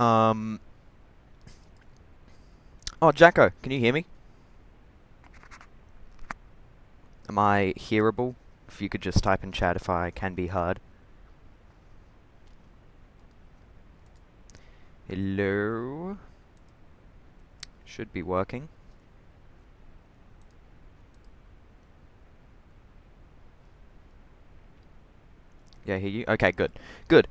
Um. Oh, Jacko, can you hear me? Am I hearable? If you could just type in chat if I can be heard. Hello? Should be working. Yeah, I hear you. Okay, good. Good.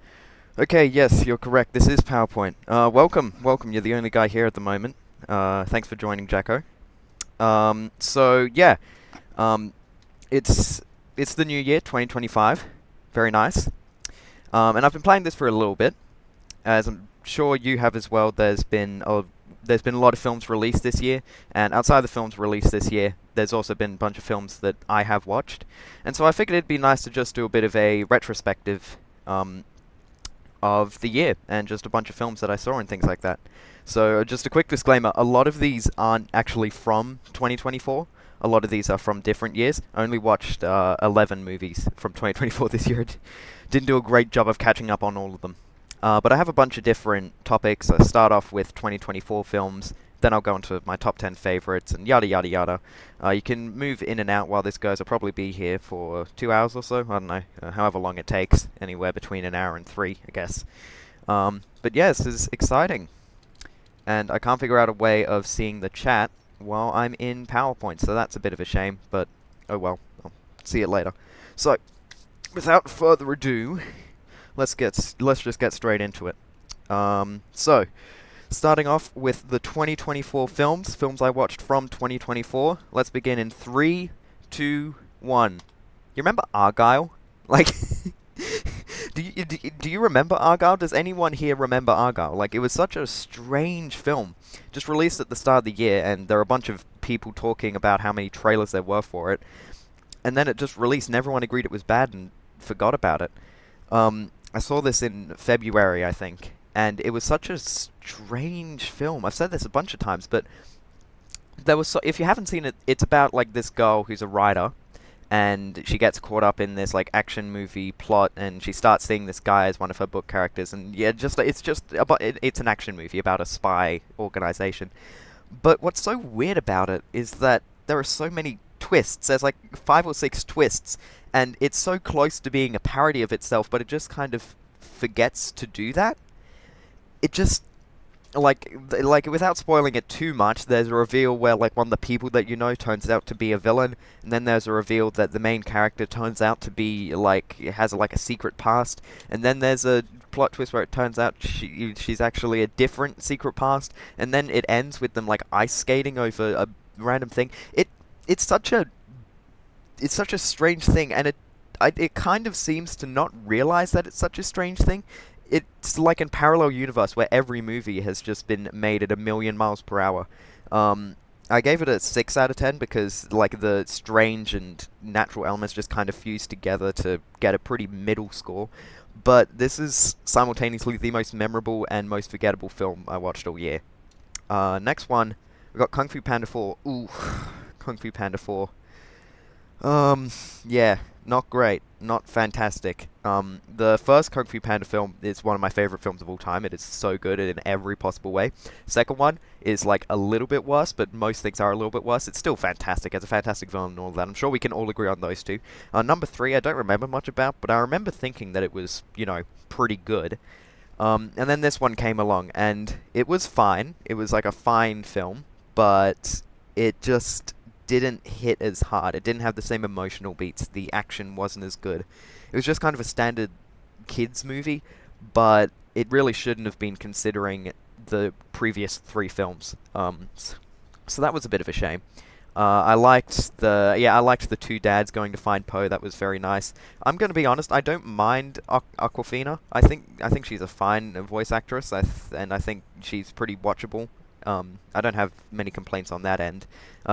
Okay, yes, you're correct. This is PowerPoint. Welcome. You're the only guy here at the moment. Thanks for joining, Jacko. So yeah, um, it's it's the new year, 2025. Very nice. And I've been playing this for a little bit, as I'm sure you have as well. There's been a lot of films released this year, and outside the films released this year, there's also been a bunch of films that I have watched, and so I figured it'd be nice to just do a bit of a retrospective of the year and just a bunch of films that I saw and things like that. So just a quick disclaimer, a lot of these aren't actually from 2024. A lot of these are from different years. I only watched 11 movies from 2024 this year. Didn't do a great job of catching up on all of them. But I have a bunch of different topics. I start off with 2024 films, then I'll go into my top 10 favorites, and yada yada yada. You can move in and out while this goes. I'll probably be here for 2 hours or so. I don't know, however long it takes. Anywhere between an hour and 3, I guess. But yeah, this is exciting. And I can't figure out a way of seeing the chat while I'm in PowerPoint, so that's a bit of a shame, but oh well. I'll see it later. So, without further ado, let's just get straight into it. So, starting off with the 2024 films I watched from 2024. Let's begin in 3, 2, 1. You remember Argyle? Like, do you remember Argyle? Does anyone here remember Argyle? Like, it was such a strange film. Just released at the start of the year, and there are a bunch of people talking about how many trailers there were for it. And then it just released, and everyone agreed it was bad and forgot about it. I saw this in February, I think, and it was such a strange film. I've said this a bunch of times, but if you haven't seen it, it's about like this girl who's a writer, and she gets caught up in this like action movie plot, and she starts seeing this guy as one of her book characters, and yeah, it's an action movie about a spy organization. But what's so weird about it is that there are so many twists. There's like 5 or 6 twists, and it's so close to being a parody of itself, but it just kind of forgets to do that. It just like without spoiling it too much, there's a reveal where like one of the people that you know turns out to be a villain, and then there's a reveal that the main character turns out to be like has like a secret past, and then there's a plot twist where it turns out she's actually a different secret past, and then it ends with them like ice skating over a random thing. It's such a strange thing, and it kind of seems to not realize that it's such a strange thing. It's like a parallel universe where every movie has just been made at a million miles per hour. I gave it a 6 out of 10 because like the strange and natural elements just kind of fused together to get a pretty middle score. But this is simultaneously the most memorable and most forgettable film I watched all year. Next one, we got Kung Fu Panda 4. Ooh, Kung Fu Panda 4. Yeah, not great, not fantastic. The first Kung Fu Panda film is one of my favorite films of all time. It is so good in every possible way. Second one is like a little bit worse, but most things are a little bit worse. It's still fantastic. It's a fantastic villain and all that. I'm sure we can all agree on those two. Number 3, I don't remember much about, but I remember thinking that it was, pretty good. And then this one came along, and it was fine. It was like a fine film, but it just didn't hit as hard. It didn't have the same emotional beats. The action wasn't as good. It was just kind of a standard kids movie, but it really shouldn't have been considering the previous 3 films. So that was a bit of a shame. I liked the 2 dads going to find Poe. That was very nice. I'm going to be honest, I don't mind Aquafina. I think she's a fine voice actress, and I think she's pretty watchable. I don't have many complaints on that end.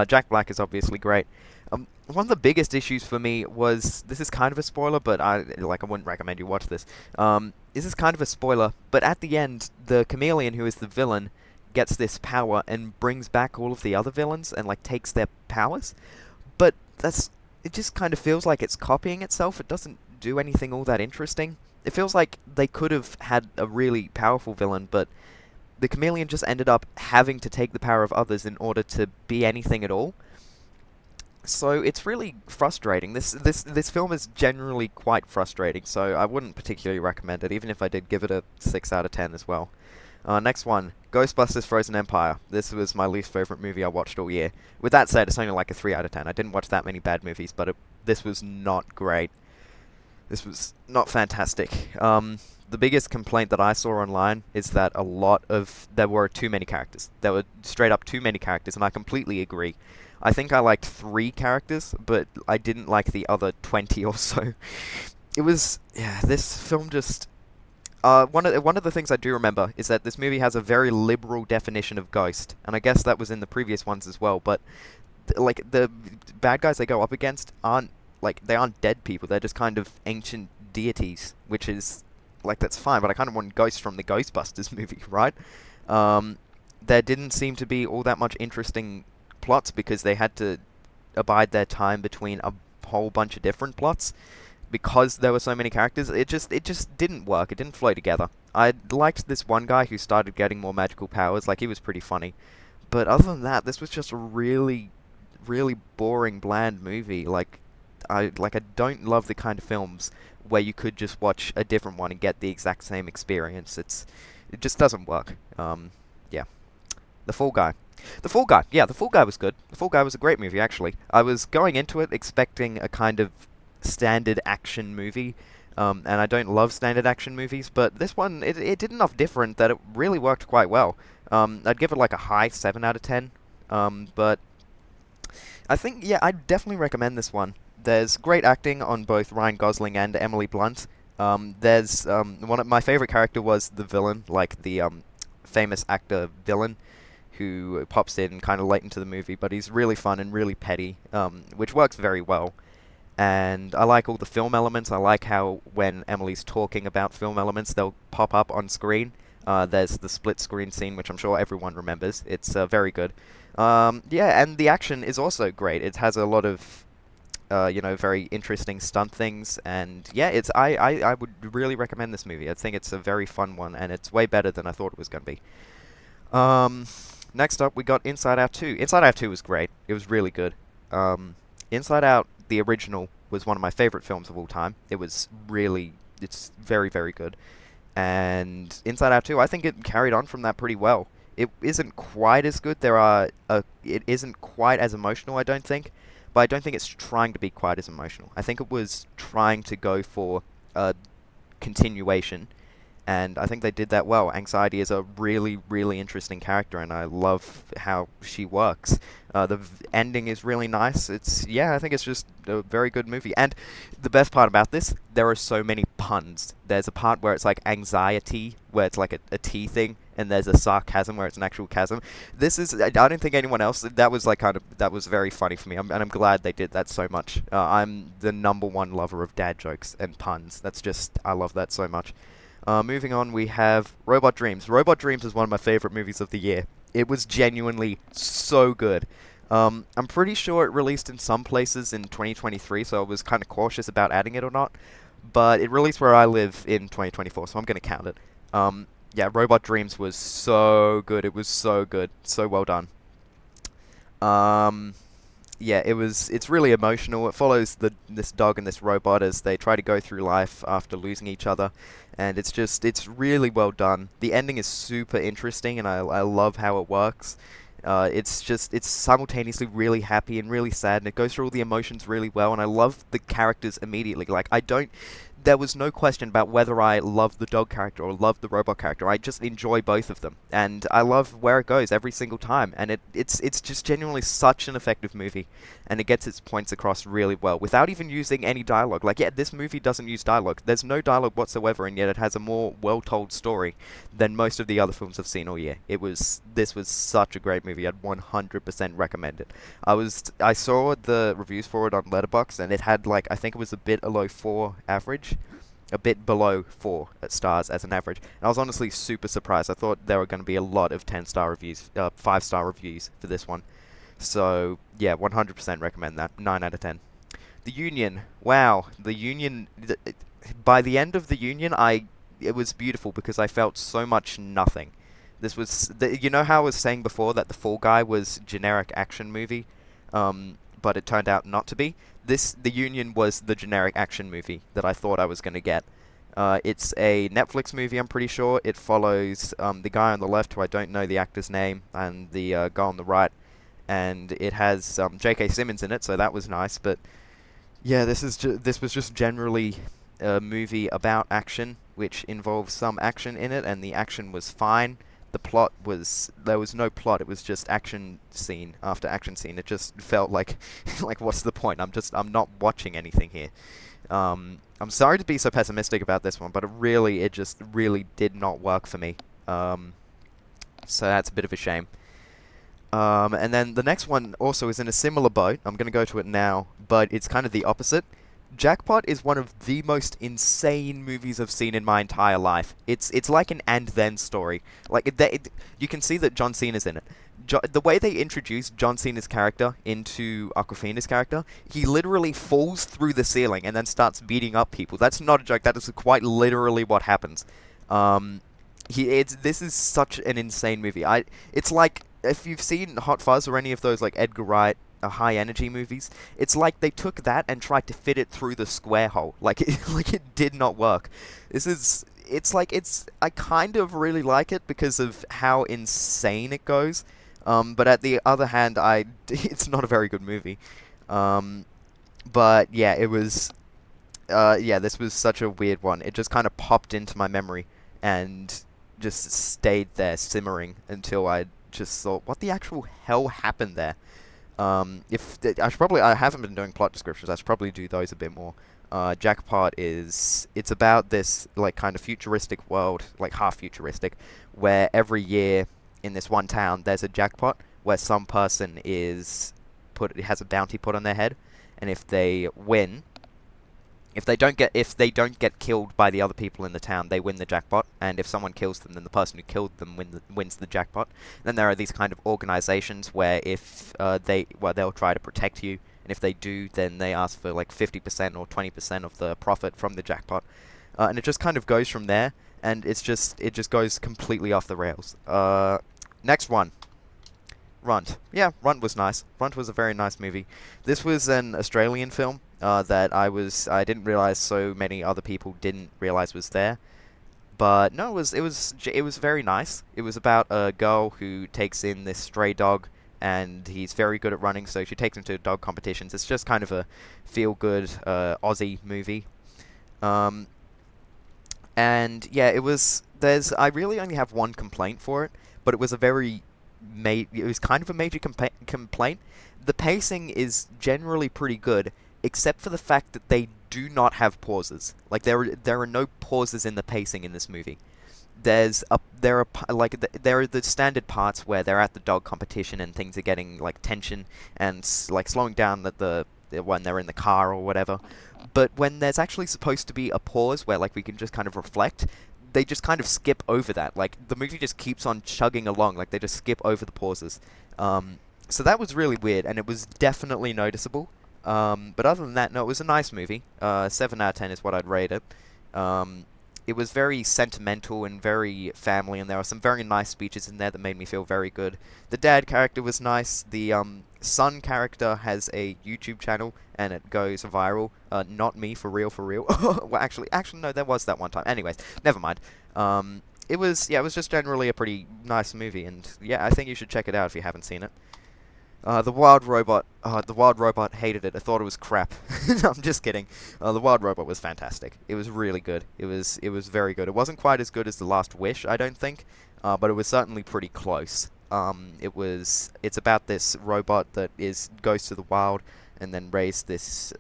Jack Black is obviously great. One of the biggest issues for me was, this is kind of a spoiler, but I wouldn't recommend you watch this. This is kind of a spoiler, but at the end, the chameleon who is the villain gets this power and brings back all of the other villains and like takes their powers. But it just kind of feels like it's copying itself. It doesn't do anything all that interesting. It feels like they could have had a really powerful villain, but the chameleon just ended up having to take the power of others in order to be anything at all. So it's really frustrating. This film is generally quite frustrating, so I wouldn't particularly recommend it, even if I did give it a 6 out of 10 as well. Next one, Ghostbusters Frozen Empire. This was my least favorite movie I watched all year. With that said, it's only like a 3 out of 10. I didn't watch that many bad movies, but this was not great. This was not fantastic. The biggest complaint that I saw online is that there were too many characters. There were straight up too many characters, and I completely agree. I think I liked 3 characters, but I didn't like the other 20 or so. Yeah, this film just... one of the things I do remember is that this movie has a very liberal definition of ghost, and I guess that was in the previous ones as well, but, like, the bad guys they go up against they aren't dead people, they're just kind of ancient deities, which is, like, that's fine, but I kind of want ghosts from the Ghostbusters movie, right? There didn't seem to be all that much interesting plots because they had to abide their time between a whole bunch of different plots because there were so many characters. It just didn't work. It didn't flow together. I liked this one guy who started getting more magical powers. Like, he was pretty funny. But other than that, this was just a really, really boring, bland movie. I don't love the kind of films where you could just watch a different one and get the exact same experience. It just doesn't work. Yeah. The Fall Guy. The Fall Guy. Yeah, The Fall Guy was good. The Fall Guy was a great movie, actually. I was going into it expecting a kind of standard action movie, and I don't love standard action movies, but this one, it did enough different that it really worked quite well. I'd give it like a high 7 out of 10, but I think, yeah, I'd definitely recommend this one. There's great acting on both Ryan Gosling and Emily Blunt. One of my favorite character was the villain, like the famous actor villain, who pops in kind of late into the movie, but he's really fun and really petty, which works very well. And I like all the film elements. I like how when Emily's talking about film elements, they'll pop up on screen. There's the split screen scene, which I'm sure everyone remembers. It's very good. Yeah, and the action is also great. It has a lot of, very interesting stunt things, and yeah, I would really recommend this movie. I think it's a very fun one, and it's way better than I thought it was going to be. Next up, we got Inside Out 2. Inside Out 2 was great. It was really good. Inside Out, the original, was one of my favorite films of all time. It's very, very good. And Inside Out 2, I think it carried on from that pretty well. It isn't quite as good. It isn't quite as emotional, I don't think. But I don't think it's trying to be quite as emotional. I think it was trying to go for a continuation, and I think they did that well. Anxiety is a really, really interesting character, and I love how she works. The ending is really nice. I think it's just a very good movie. And the best part about this, there are so many puns. There's a part where it's like anxiety, where it's like a T thing, and there's a sarcasm where it's an actual chasm. I don't think anyone else, that was very funny for me, and I'm glad they did that so much. I'm the #1 lover of dad jokes and puns. I love that so much. Moving on, we have Robot Dreams. Robot Dreams is one of my favorite movies of the year. It was genuinely so good. I'm pretty sure it released in some places in 2023, so I was kind of cautious about adding it or not. But it released where I live in 2024, so I'm going to count it. Yeah, Robot Dreams was so good. It was so good. So well done. Yeah, it's really emotional. It follows this dog and this robot as they try to go through life after losing each other, and it's really well done. The ending is super interesting, and I love how it works. It's simultaneously really happy and really sad, and it goes through all the emotions really well, and I love the characters immediately. There was no question about whether I love the dog character or love the robot character. I just enjoy both of them, and I love where it goes every single time. And it's just genuinely such an effective movie, and it gets its points across really well without even using any dialogue. This movie doesn't use dialogue. There's no dialogue whatsoever, and yet it has a more well-told story than most of the other films I've seen all year. This was such a great movie. I'd 100% recommend it. I saw the reviews for it on Letterboxd, and it had I think it was a bit below 4 average. A bit below 4 stars as an average. And I was honestly super surprised. I thought there were going to be a lot of 10-star reviews, 5-star reviews for this one. So, yeah, 100% recommend that. 9 out of 10. The Union. Wow. The Union... by the end of The Union, it was beautiful because I felt so much nothing. You know how I was saying before that the Fall Guy was generic action movie, but it turned out not to be. The Union was the generic action movie that I thought I was going to get. It's a Netflix movie, I'm pretty sure. It follows the guy on the left, who I don't know the actor's name, and the guy on the right, and it has J.K. Simmons in it, so that was nice. But yeah, this was just generally a movie about action, which involves some action in it, and the action was fine. There was no plot. It was just action scene after action scene. It just felt like like what's the point? I'm not watching anything here. I'm sorry to be so pessimistic about this one, but it just really did not work for me. So that's a bit of a shame. And then the next one also is in a similar boat. I'm going to go to it now, but it's kind of the opposite. Jackpot is one of the most insane movies I've seen in my entire life. It's like an and then story. Like you can see that John Cena's in it. The way they introduce John Cena's character into Awkwafina's character, he literally falls through the ceiling and then starts beating up people. That's not a joke. That is quite literally what happens. This is such an insane movie. It's like if you've seen Hot Fuzz or any of those like Edgar Wright high energy movies, it's like they took that and tried to fit it through the square hole. Like it did not work. I kind of really like it because of how insane it goes. But at the other hand, it's not a very good movie. But yeah, this was such a weird one. It just kind of popped into my memory and just stayed there simmering until I just thought, what the actual hell happened there? I haven't been doing plot descriptions. I should probably do those a bit more. Jackpot it's about this like kind of futuristic world, like half futuristic, where every year in this one town there's a jackpot where some person has a bounty put on their head, and if they win, if they don't get killed by the other people in the town, they win the jackpot. And if someone kills them, then the person who killed them wins the jackpot. Then there are these kind of organizations where they'll try to protect you, and if they do, then they ask for like 50% or 20% of the profit from the jackpot. And it just kind of goes from there, and it just goes completely off the rails. Next one. Runt. Yeah, Runt was nice. Runt was a very nice movie. This was an Australian film that I didn't realize so many other people didn't realize was there. But no, it was very nice. It was about a girl who takes in this stray dog, and he's very good at running, so she takes him to dog competitions. It's just kind of a feel-good Aussie movie. And yeah, I really only have one complaint for it, but it was it was kind of a major complaint. The pacing is generally pretty good, except for the fact that they do not have pauses. Like there are no pauses in the pacing in this movie. There are the standard parts where they're at the dog competition and things are getting like tension and like slowing down when they're in the car or whatever. But when there's actually supposed to be a pause where like we can just kind of reflect, they just kind of skip over that. Like the movie just keeps on chugging along. Like they just skip over the pauses. So that was really weird, and it was definitely noticeable. But other than that, no, it was a nice movie. 7 out of 10 is what I'd rate it. It was very sentimental and very family, and there were some very nice speeches in there that made me feel very good. The dad character was nice. The son character has a YouTube channel, and it goes viral. Not me, for real, for real. Well, actually, no, there was that one time. Anyways, never mind. It was just generally a pretty nice movie, and yeah, I think you should check it out if you haven't seen it. The Wild Robot hated it. I thought it was crap. No, I'm just kidding. The Wild Robot was fantastic. It was really good. It was very good. It wasn't quite as good as The Last Wish, I don't think, but it was certainly pretty close. It's about this robot that goes to the wild and then raised this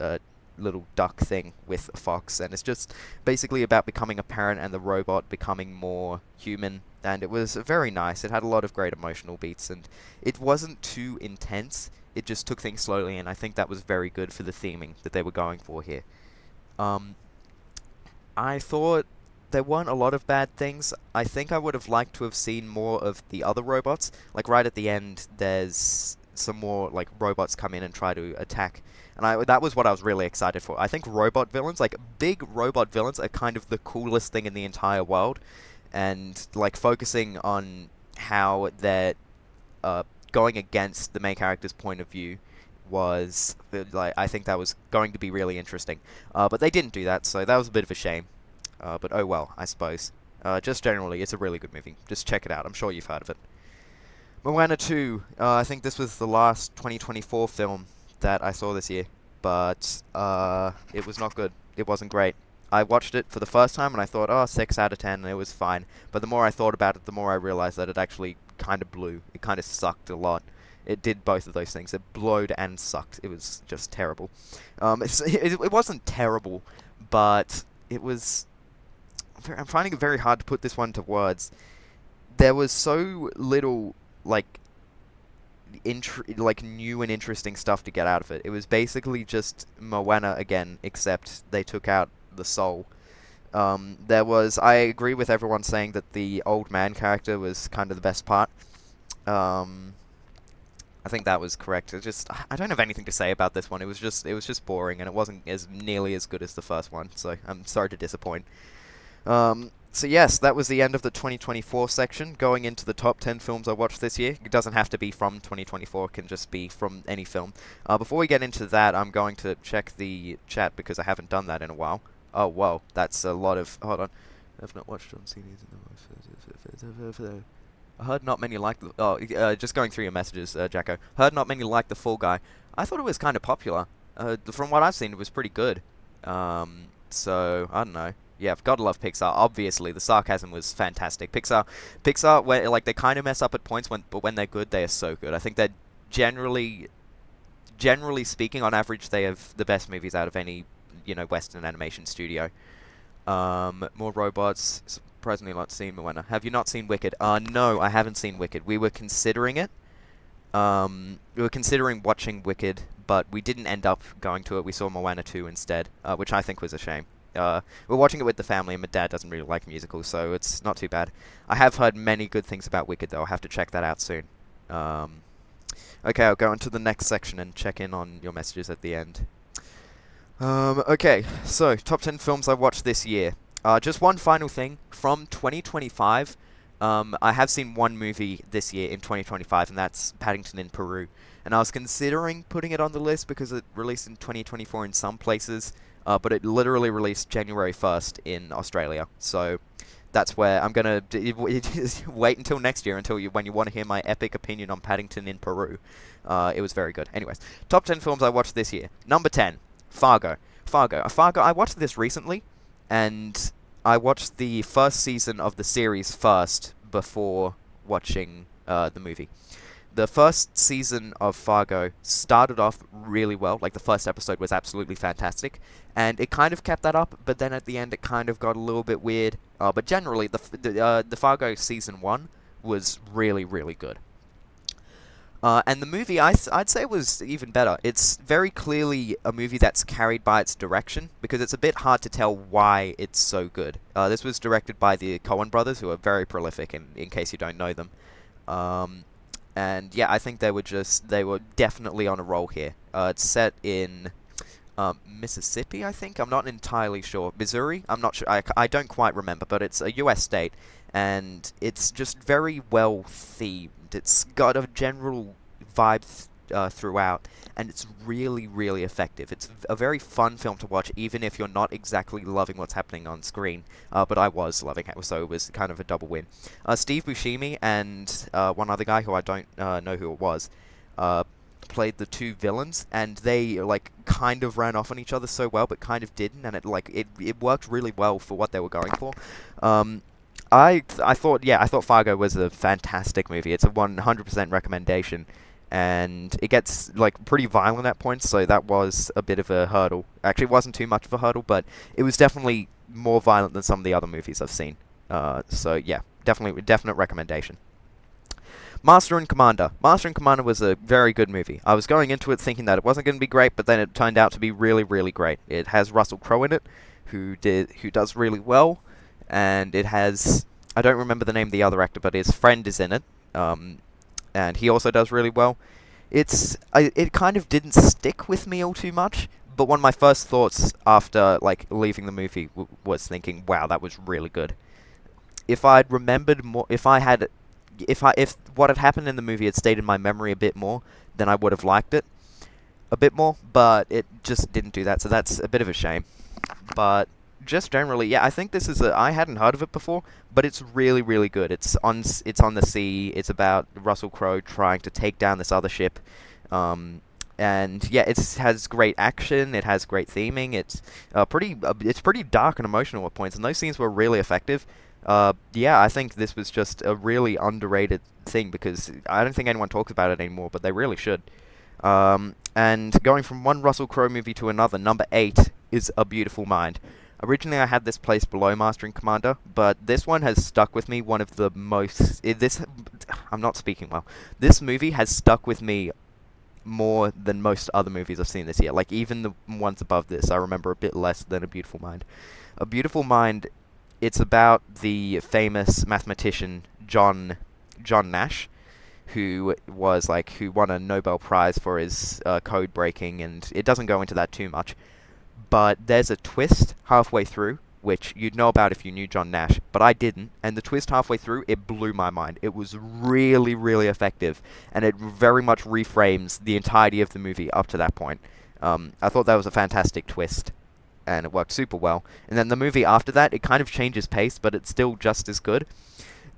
little duck thing with a fox, and it's just basically about becoming a parent and the robot becoming more human. And it was very nice. It had a lot of great emotional beats, and it wasn't too intense. It just took things slowly, and I think that was very good for the theming that they were going for here. I thought there weren't a lot of bad things. I think I would have liked to have seen more of the other robots. Like right at the end, there's some more like robots come in and try to attack, and that was what I was really excited for. I think robot villains, like big robot villains, are kind of the coolest thing in the entire world. And like focusing on how that going against the main character's point of view was like I think that was going to be really interesting, but they didn't do that, so that was a bit of a shame. But oh well, I suppose. Just generally, it's a really good movie. Just check it out. I'm sure you've heard of it. Moana 2. I think this was the last 2024 film that I saw this year, but it was not good. It wasn't great. I watched it for the first time and I thought, oh, 6 out of 10, and it was fine. But the more I thought about it, the more I realized that it actually kind of blew. It kind of sucked a lot. It did both of those things. It blowed and sucked. It was just terrible. It wasn't terrible, but it was... I'm finding it very hard to put this one to words. There was so little, like new and interesting stuff to get out of it. It was basically just Moana again, except they took out the soul. I agree with everyone saying that the old man character was kind of the best part. I think that was correct. I don't have anything to say about this one. It was just boring, and it wasn't as nearly as good as the first one. So I'm sorry to disappoint. So yes, that was the end of the 2024 section. Going into the top 10 films I watched this year. It doesn't have to be from 2024, it can just be from any film. Before we get into that, I'm going to check the chat because I haven't done that in a while. Oh, whoa, that's a lot of... Hold on. I've not watched on CDs in the... I heard not many like the... Oh, just going through your messages, Jacko. Heard not many like The Fall Guy. I thought it was kind of popular. From what I've seen, it was pretty good. So, I don't know. Yeah, I've got to love Pixar. Obviously, the sarcasm was fantastic. Pixar, where like they kind of mess up at points, but when they're good, they are so good. I think that generally speaking, on average, they have the best movies out of any Western animation studio. More robots. Surprisingly, not seen Moana. Have you not seen Wicked? No, I haven't seen Wicked. We were considering it. We were considering watching Wicked, but we didn't end up going to it. We saw Moana 2 instead, which I think was a shame. We're watching it with the family, and my dad doesn't really like musicals, so it's not too bad. I have heard many good things about Wicked, though. I'll have to check that out soon. Okay, I'll go into the next section and check in on your messages at the end. Okay, so, top 10 films I watched this year. Just one final thing. From 2025, I have seen one movie this year in 2025, and that's Paddington in Peru. And I was considering putting it on the list because it released in 2024 in some places, but it literally released January 1st in Australia. So that's where I'm going to wait until next year when you want to hear my epic opinion on Paddington in Peru. It was very good. Anyways, top 10 films I watched this year. Number 10, Fargo. Fargo, I watched this recently, and I watched the first season of the series first before watching the movie. The first season of Fargo started off really well. Like, the first episode was absolutely fantastic, and it kind of kept that up, but then at the end it kind of got a little bit weird. But generally, the Fargo season 1 was really, really good. And the movie, I'd say, was even better. It's very clearly a movie that's carried by its direction, because it's a bit hard to tell why it's so good. This was directed by the Coen brothers, who are very prolific, in case you don't know them. And yeah, I think they were definitely on a roll here. It's set in Mississippi, I think. I'm not entirely sure. Missouri? I'm not sure. I don't quite remember, but it's a U.S. state, and it's just very well themed. It's got a general vibe throughout, and it's really, really effective. It's a very fun film to watch, even if you're not exactly loving what's happening on screen. But I was loving it, so it was kind of a double win. Steve Buscemi and one other guy who I don't know who it was played the two villains, and they kind of ran off on each other so well, but kind of didn't, and it worked really well for what they were going for. I thought Fargo was a fantastic movie. It's a 100% recommendation, and it gets pretty violent at points, so that was a bit of a hurdle. Actually, it wasn't too much of a hurdle, but it was definitely more violent than some of the other movies I've seen. So yeah, definite recommendation. Master and Commander. Master and Commander was a very good movie. I was going into it thinking that it wasn't going to be great, but then it turned out to be really, really great. It has Russell Crowe in it, who does really well. And it has, I don't remember the name of the other actor, but his friend is in it, and he also does really well. It kind of didn't stick with me all too much, but one of my first thoughts after leaving the movie was thinking, wow, that was really good. If I'd remembered more, if I had if what had happened in the movie had stayed in my memory a bit more, then I would have liked it a bit more, but it just didn't do that, so that's a bit of a shame. But just generally, yeah, I think this is I hadn't heard of it before, but it's really, really good. It's on the sea. It's about Russell Crowe trying to take down this other ship. And yeah, it has great action. It has great theming. It's pretty dark and emotional at points, and those scenes were really effective. Yeah, I think this was just a really underrated thing because I don't think anyone talks about it anymore, but they really should. And going from one Russell Crowe movie to another, number 8 is A Beautiful Mind. Originally, I had this placed below Master and Commander, but this one has stuck with me. One of the most... I'm not speaking well. This movie has stuck with me more than most other movies I've seen this year. Like, even the ones above this, I remember a bit less than A Beautiful Mind. A Beautiful Mind, it's about the famous mathematician John Nash, who won a Nobel Prize for his code breaking, and it doesn't go into that too much. But there's a twist halfway through, which you'd know about if you knew John Nash, but I didn't, and the twist halfway through, it blew my mind. It was really, really effective, and it very much reframes the entirety of the movie up to that point. I thought that was a fantastic twist, and it worked super well. And then the movie after that, it kind of changes pace, but it's still just as good.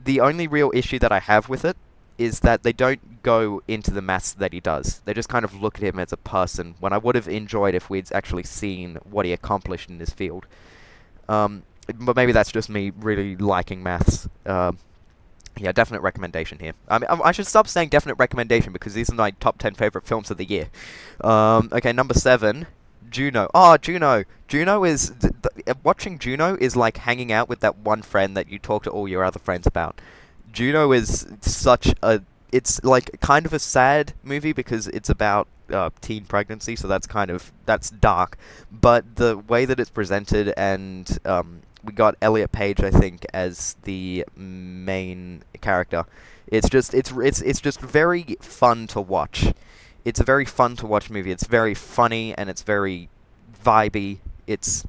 The only real issue that I have with it is that they don't go into the maths that he does. They just kind of look at him as a person, when I would have enjoyed if we'd actually seen what he accomplished in his field. But maybe that's just me really liking maths. Yeah, definite recommendation here. I mean, I should stop saying definite recommendation because these are my top 10 favorite films of the year. Okay, number 7, Juno. Oh, Juno. Juno is... watching Juno is like hanging out with that one friend that you talk to all your other friends about. Juno is such a... It's like kind of a sad movie because it's about teen pregnancy, so that's dark. But the way that it's presented, and we got Elliot Page, I think, as the main character. It's just very fun to watch. It's a very fun to watch movie. It's very funny and it's very vibey. It's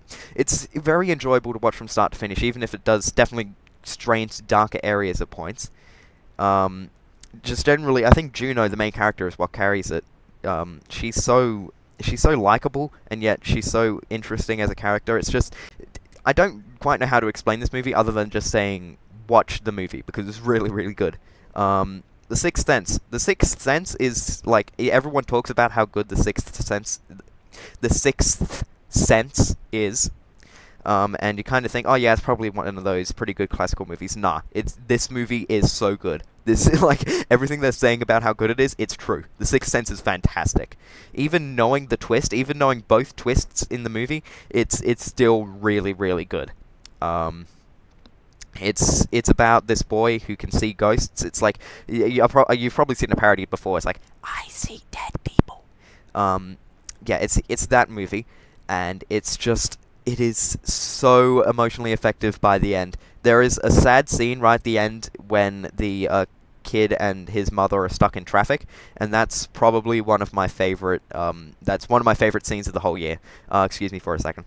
very enjoyable to watch from start to finish, even if it does definitely stray into darker areas at points. Just generally, I think Juno, the main character, is what carries it. She's so likable, and yet she's so interesting as a character. It's just, I don't quite know how to explain this movie other than just saying watch the movie because it's really, really good. The Sixth Sense. The Sixth Sense is like everyone talks about how good the Sixth Sense is. And you kind of think, oh yeah, it's probably one of those pretty good classical movies. Nah, this movie is so good. This like everything they're saying about how good it is, it's true. The Sixth Sense is fantastic. Even knowing the twist, even knowing both twists in the movie, it's still really, really good. It's about this boy who can see ghosts. It's like you've probably seen a parody before. It's like, I see dead people. Yeah, it's that movie, and it's just. It is so emotionally effective by the end. There is a sad scene right at the end when the kid and his mother are stuck in traffic, and that's probably one of my favorite. That's one of my favorite scenes of the whole year. Excuse me for a second.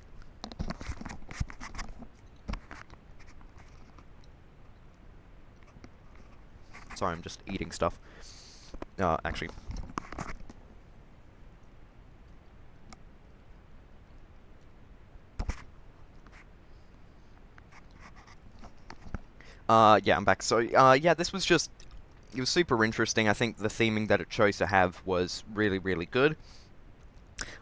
Sorry, I'm just eating stuff. Actually. Yeah, I'm back. So, yeah, this was just... It was super interesting. I think the theming that it chose to have was really, really good.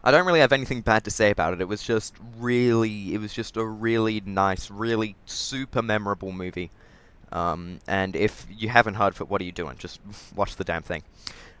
I don't really have anything bad to say about it. It was just a really nice, really super memorable movie. And if you haven't heard of it, what are you doing? Just watch the damn thing.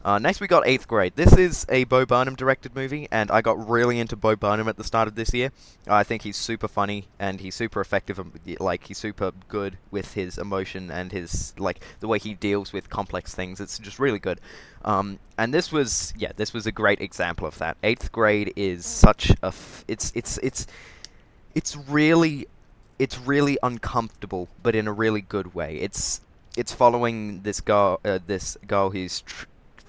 Next we got 8th Grade. This is a Bo Burnham directed movie, and I got really into Bo Burnham at the start of this year. I think he's super funny, and he's super effective, like, he's super good with his emotion and his, like, the way he deals with complex things. It's just really good. And this was a great example of that. 8th Grade is such a, it's really uncomfortable, but in a really good way. It's following this girl who's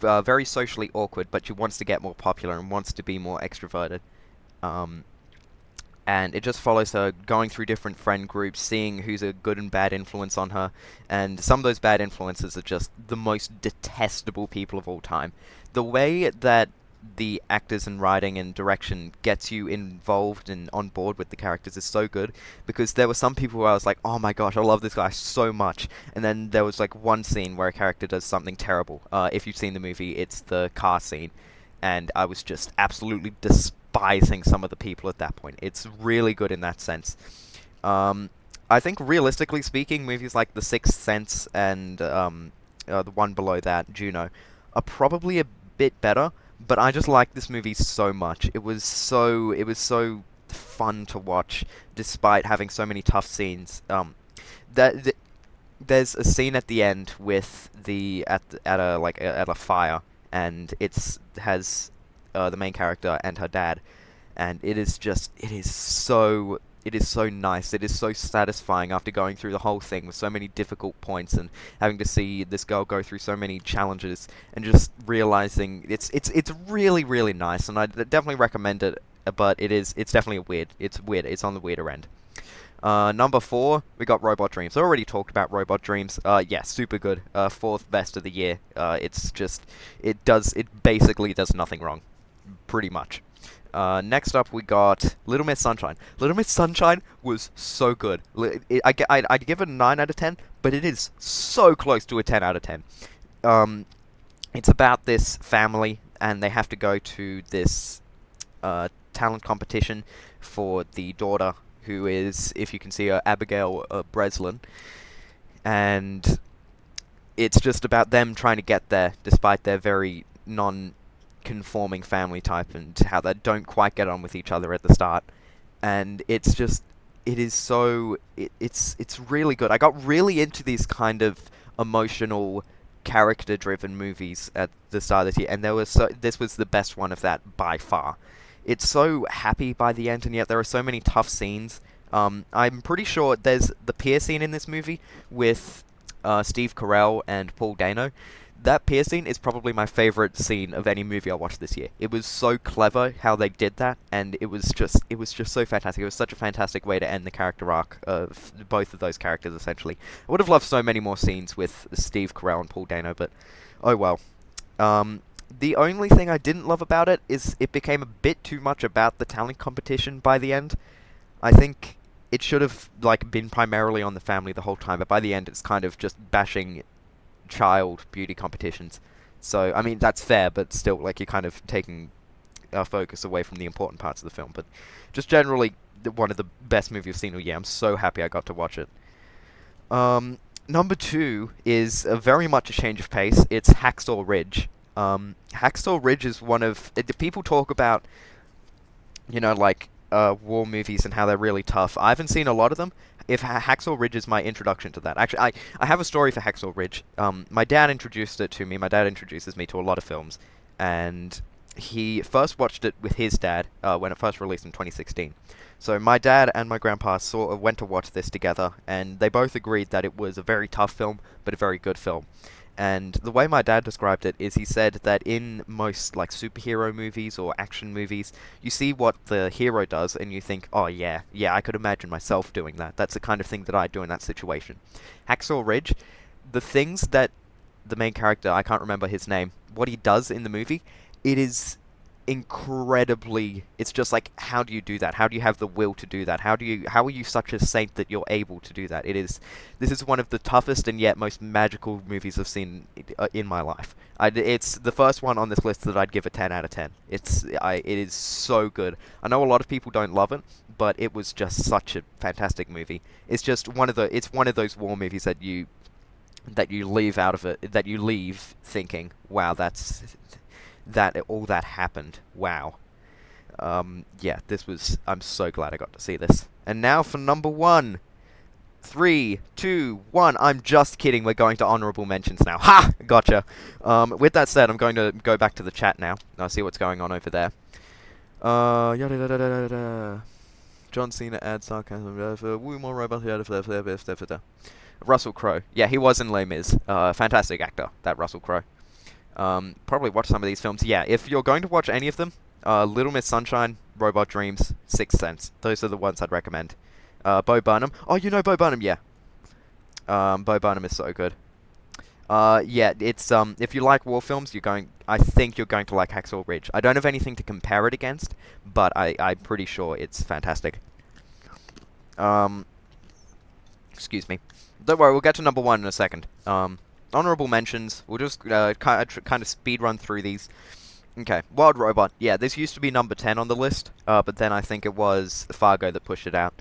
very socially awkward, but she wants to get more popular and wants to be more extroverted. and it just follows her going through different friend groups, seeing who's a good and bad influence on her, and some of those bad influences are just the most detestable people of all time. The way that the actors and writing and direction gets you involved and on board with the characters is so good, because there were some people who I was like, oh my gosh, I love this guy so much, and then there was like one scene where a character does something terrible. If you've seen the movie, it's the car scene, and I was just absolutely despising some of the people at that point. It's really good in that sense. I think realistically speaking, movies like The Sixth Sense and the one below that, Juno, are probably a bit better, but I just like this movie so much. It was so fun to watch, despite having so many tough scenes. There's a scene at the end with at a fire, and it's has the main character and her dad, and it is so nice. It is so satisfying after going through the whole thing with so many difficult points and having to see this girl go through so many challenges and just realizing it's really really nice, and I definitely recommend it. But it's definitely weird. It's weird. It's on the weirder end. Number 4, we got Robot Dreams. I already talked about Robot Dreams. Yeah, super good. Fourth best of the year. It basically does nothing wrong, pretty much. Next up, we got Little Miss Sunshine. Little Miss Sunshine was so good. I'd give it a 9 out of 10, but it is so close to a 10 out of 10. It's about this family, and they have to go to this talent competition for the daughter, who is, if you can see her, Abigail Breslin. And it's just about them trying to get there, despite their very non-conforming family type, and how they don't quite get on with each other at the start. And it's really good. I got really into these kind of emotional, character-driven movies at the start of the year, and this was the best one of that by far. It's so happy by the end, and yet there are so many tough scenes. I'm pretty sure there's the pier scene in this movie with Steve Carell and Paul Dano. That pier scene is probably my favorite scene of any movie I watched this year. It was so clever how they did that, and it was just so fantastic. It was such a fantastic way to end the character arc of both of those characters, essentially. I would have loved so many more scenes with Steve Carell and Paul Dano, but oh well. The only thing I didn't love about it is it became a bit too much about the talent competition by the end. I think it should have been primarily on the family the whole time, but by the end it's kind of just bashing child beauty competitions. So, I mean, that's fair, but still, you're kind of taking our focus away from the important parts of the film. But just generally, one of the best movies I've seen all year. I'm so happy I got to watch it. Number 2 is very much a change of pace. It's Hacksaw Ridge. Hacksaw Ridge is one of... people talk about, war movies and how they're really tough. I haven't seen a lot of them. Hacksaw Ridge is my introduction to that. Actually, I have a story for Hacksaw Ridge. My dad introduced it to me. My dad introduces me to a lot of films, and he first watched it with his dad when it first released in 2016. So my dad and my grandpa went to watch this together, and they both agreed that it was a very tough film, but a very good film. And the way my dad described it is he said that in most superhero movies or action movies, you see what the hero does and you think, oh yeah, I could imagine myself doing that. That's the kind of thing that I'd do in that situation. Hacksaw Ridge, the things that the main character, I can't remember his name, what he does in the movie, it is incredibly... It's just how do you do that? How do you have the will to do that? How are you such a saint that you're able to do that? This is one of the toughest and yet most magical movies I've seen in my life. It's the first one on this list that I'd give a 10 out of 10. It is so good. I know a lot of people don't love it, but it was just such a fantastic movie. It's just one of those war movies that you leave out of it, that you leave thinking, wow, all that happened. Wow. Yeah, I'm so glad I got to see this. And now for number 1. 3, 2, 1. I'm just kidding. We're going to honorable mentions now. Ha! Gotcha. With that said, I'm going to go back to the chat now. I'll see what's going on over there. Yada da da da da. John Cena adds sarcasm. Woo more robot. Russell Crowe. Yeah, he was in Les Mis. Fantastic actor, that Russell Crowe. Probably watch some of these films. Yeah, if you're going to watch any of them, Little Miss Sunshine, Robot Dreams, Sixth Sense. Those are the ones I'd recommend. Bo Burnham. Oh, you know Bo Burnham, yeah. Bo Burnham is so good. Yeah, it's if you like war films, I think you're going to like Hacksaw Ridge. I don't have anything to compare it against, but I'm pretty sure it's fantastic. Um, excuse me. Don't worry, we'll get to number one in a second. Honorable mentions. We'll just kind of speed run through these. Okay, Wild Robot. Yeah, this used to be number 10 on the list, but then I think it was Fargo that pushed it out.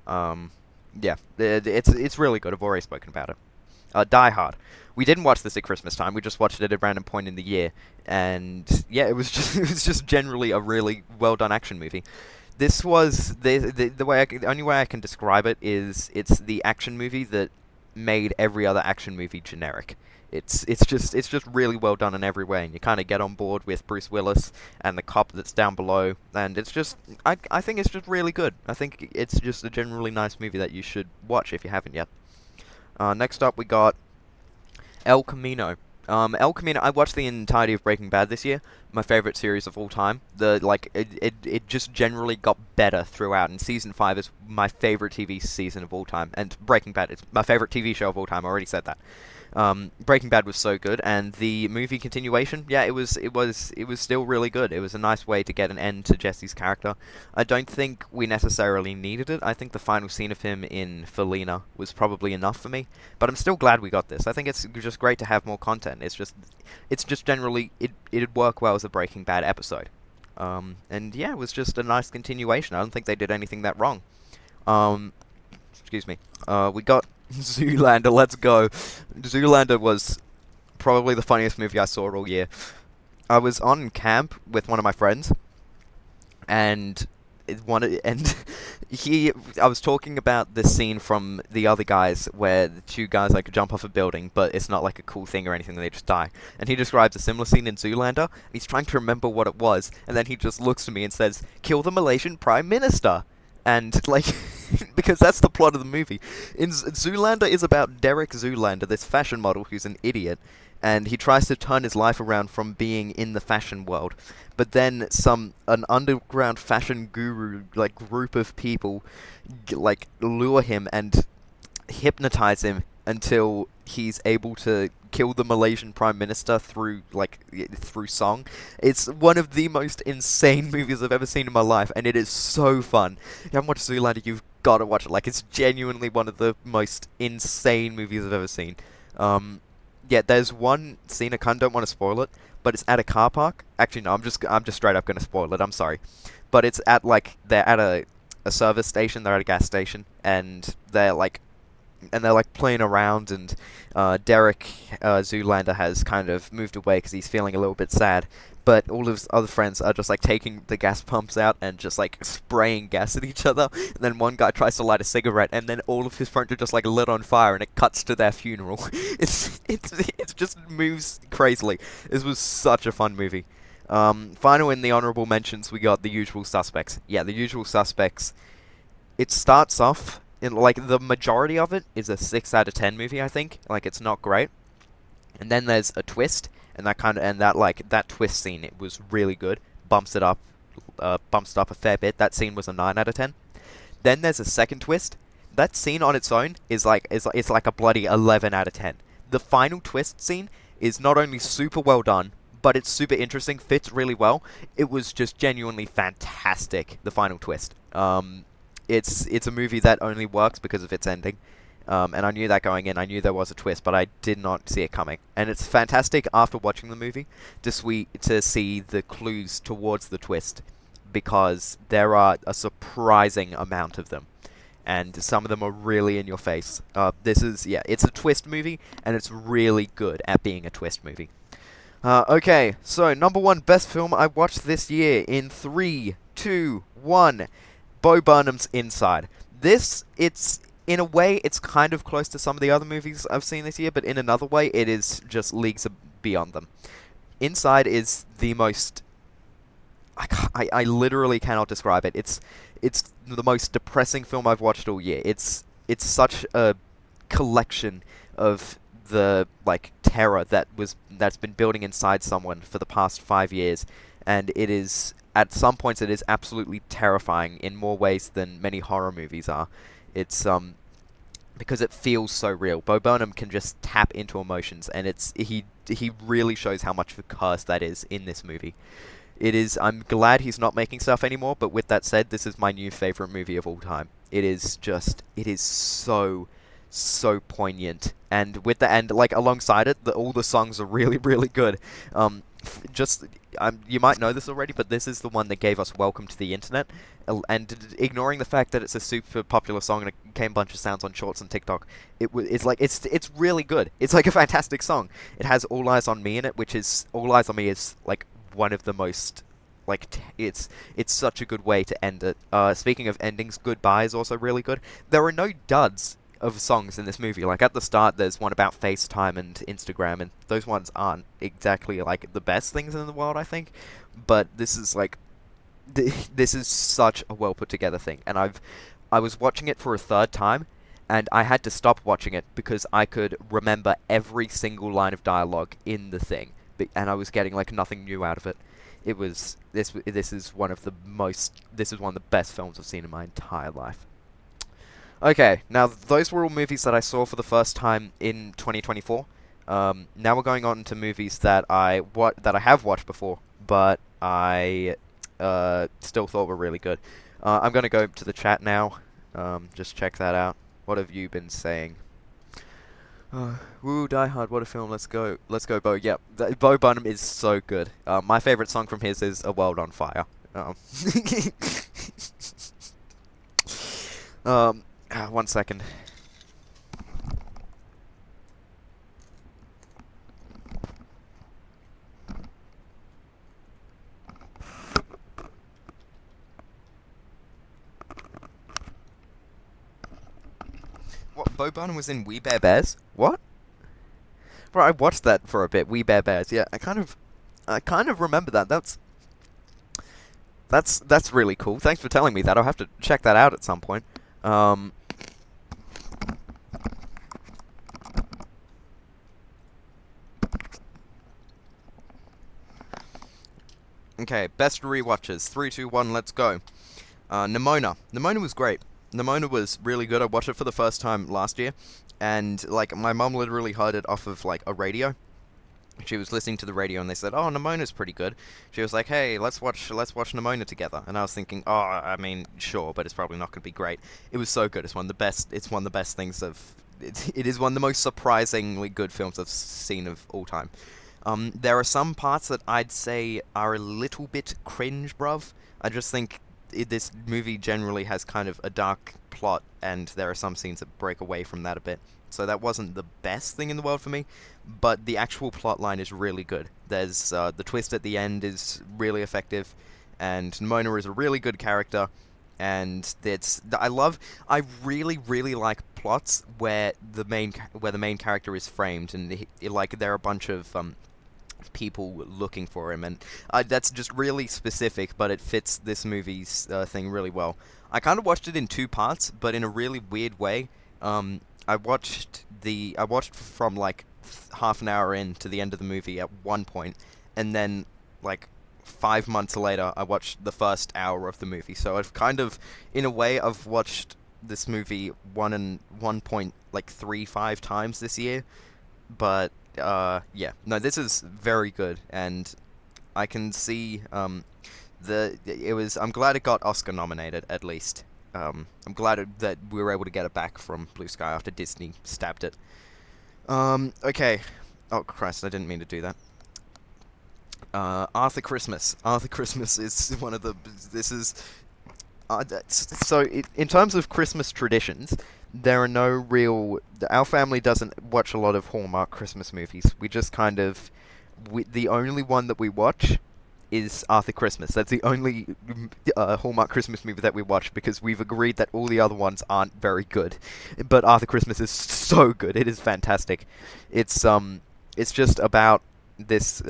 Yeah, it's really good. I've already spoken about it. Die Hard. We didn't watch this at Christmas time. We just watched it at a random point in the year, and yeah, it was just it was just generally a really well done action movie. This was the only way I can describe it is it's the action movie that made every other action movie generic. It's just really well done in every way, and you kind of get on board with Bruce Willis and the cop that's down below, and it's just I think it's just really good. I think it's just a generally nice movie that you should watch if you haven't yet. Next up, we got El Camino. El Camino. I watched the entirety of Breaking Bad this year. My favorite series of all time. It just generally got better throughout. And season 5 is my favorite TV season of all time. And Breaking Bad is my favorite TV show of all time. I already said that. Breaking Bad was so good, and the movie continuation, yeah, it was still really good. It was a nice way to get an end to Jesse's character. I don't think we necessarily needed it. I think the final scene of him in Felina was probably enough for me, but I'm still glad we got this. I think it's just great to have more content. It's just generally, it'd work well as a Breaking Bad episode. And yeah, it was just a nice continuation. I don't think they did anything that wrong. Excuse me. We got Zoolander, let's go. Zoolander was probably the funniest movie I saw all year. I was on camp with one of my friends, and I was talking about the scene from The Other Guys where the two guys like jump off a building, but it's not like a cool thing or anything, they just die. And he describes a similar scene in Zoolander. He's trying to remember what it was, and then he just looks at me and says, "Kill the Malaysian Prime Minister." And, like, because that's the plot of the movie. Zoolander is about Derek Zoolander, this fashion model who's an idiot, and he tries to turn his life around from being in the fashion world. But then an underground fashion guru, like, group of people, like, lure him and hypnotize him until he's able to kill the Malaysian Prime Minister through song. It's one of the most insane movies I've ever seen in my life, and it is so fun. If you haven't watched Zoolander, you've got to watch it. Like, it's genuinely one of the most insane movies I've ever seen. Yeah, there's one scene, I kind of don't want to spoil it, but it's at a car park. Actually, no, I'm just straight up going to spoil it, I'm sorry. But it's at, like, they're at a service station, they're at a gas station, and they're playing around, and Derek Zoolander has kind of moved away because he's feeling a little bit sad. But all of his other friends are just like taking the gas pumps out and just like spraying gas at each other. And then one guy tries to light a cigarette, and then all of his friends are just like lit on fire, and it cuts to their funeral. It just moves crazily. This was such a fun movie. Final in the honorable mentions, we got The Usual Suspects. Yeah, The Usual Suspects. It starts off like the majority of it is a 6 out of 10 movie, I think. Like, it's not great. And then there's a twist, and that twist scene, it was really good. Bumps it up a fair bit. That scene was a 9 out of 10. Then there's a second twist. That scene on its own is like a bloody 11 out of 10. The final twist scene is not only super well done, but it's super interesting, fits really well. It was just genuinely fantastic, the final twist. It's a movie that only works because of its ending. And I knew that going in. I knew there was a twist, but I did not see it coming. And it's fantastic after watching the movie to see the clues towards the twist, because there are a surprising amount of them. And some of them are really in your face. It's a twist movie, and it's really good at being a twist movie. Okay, so number one best film I watched this year in 3, 2, 1. Bo Burnham's Inside. In a way, it's kind of close to some of the other movies I've seen this year, but in another way, it is just leagues beyond them. Inside is the most... I literally cannot describe it. It's the most depressing film I've watched all year. It's such a collection of the, like, terror that's been building inside someone for the past 5 years, and it is at some points it is absolutely terrifying in more ways than many horror movies are. It's because it feels so real. Bo Burnham can just tap into emotions, and he really shows how much of a curse that is in this movie. It is. I'm glad he's not making stuff anymore. But with that said, this is my new favorite movie of all time. It is just. It is so poignant, and with the end, like alongside it, all the songs are really good. Just you might know this already, but this is the one that gave us "Welcome to the Internet," and ignoring the fact that it's a super popular song and it came a bunch of sounds on Shorts and TikTok, it's like it's really good. It's like a fantastic song. It has "All Eyes on Me" in it, which is "All Eyes on Me" is like one of the most like it's such a good way to end it. Speaking of endings, "Goodbye" is also really good. There are no duds of songs in this movie. Like at the start, there's one about FaceTime and Instagram, and those ones aren't exactly like the best things in the world, I think. But this is like, this is such a well put together thing, and I was watching it for a third time, and I had to stop watching it because I could remember every single line of dialogue in the thing, and I was getting like nothing new out of it. It was this is one of the best films I've seen in my entire life. Okay, now those were all movies that I saw for the first time in 2024. Now we're going on to movies that I have watched before, but I still thought were really good. I'm gonna go to the chat now. Just check that out. What have you been saying? Woo, Die Hard, what a film! Let's go, Bo. Yep, Bo Burnham is so good. My favorite song from his is "A World on Fire." One second. What, Bo Burnham was in We Bare Bears? What? Bro, I watched that for a bit. We Bare Bears. Yeah, I kind of remember that. That's really cool. Thanks for telling me that. I'll have to check that out at some point. Okay, best rewatches. 3, 2, 1, let's go. Nimona. Nimona was great. Nimona was really good. I watched it for the first time last year, and like my mum literally heard it off of like a radio. She was listening to the radio and they said, "Oh, Nimona's pretty good." She was like, "Hey, let's watch Nimona together." And I was thinking, "Oh, I mean, sure, but it's probably not going to be great." It was so good. It's one of the best. It's one of the best things it is one of the most surprisingly good films I've seen of all time. There are some parts that I'd say are a little bit cringe, bruv. I just think this movie generally has kind of a dark plot, and there are some scenes that break away from that a bit. So that wasn't the best thing in the world for me, but the actual plot line is really good. There's the twist at the end is really effective, and Mona is a really good character, and I really like plots where the main character is framed, and like there are a bunch of people looking for him, and that's just really specific, but it fits this movie's thing really well. I kind of watched it in two parts, but in a really weird way. I watched from like half an hour in to the end of the movie at one point, and then like 5 months later, I watched the first hour of the movie. So I've kind of, in a way, I've watched this movie 1.35 times this year. But yeah, no, this is very good, and I can see I'm glad it got Oscar nominated at least. I'm glad that we were able to get it back from Blue Sky after Disney stabbed it. Okay. Oh Christ, I didn't mean to do that. Arthur Christmas. Arthur Christmas is one of the. This is. In terms of Christmas traditions, there are no real. Our family doesn't watch a lot of Hallmark Christmas movies. We just kind of. The only one that we watch is Arthur Christmas. That's the only Hallmark Christmas movie that we watch, because we've agreed that all the other ones aren't very good. But Arthur Christmas is so good. It is fantastic. It's just about this.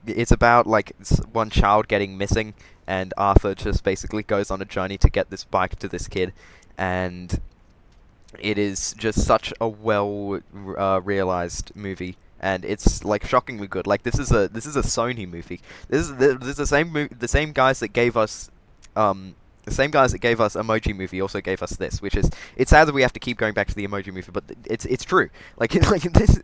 It's about like one child getting missing, and Arthur just basically goes on a journey to get this bike to this kid, and it is just such a well realized movie. and it's like shockingly good. Like this is a Sony movie. This is the same guys that gave us the same guys that gave us Emoji Movie also gave us this, which is it's sad that we have to keep going back to the Emoji Movie, but it's true. Like like this,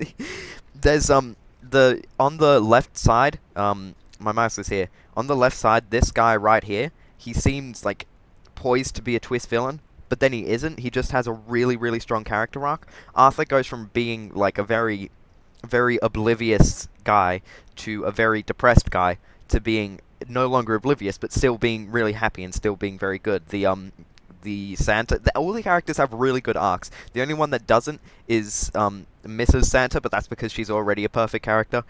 there's the on the left side my mouse is here. On the left side, this guy right here, he seems like poised to be a twist villain, but then he isn't. He just has a really, really strong character arc. Arthur goes from being like a very, very oblivious guy to a very depressed guy to being no longer oblivious, but still being really happy and still being very good. The Santa, all the characters have really good arcs. The only one that doesn't is Mrs. Santa, but that's because she's already a perfect character.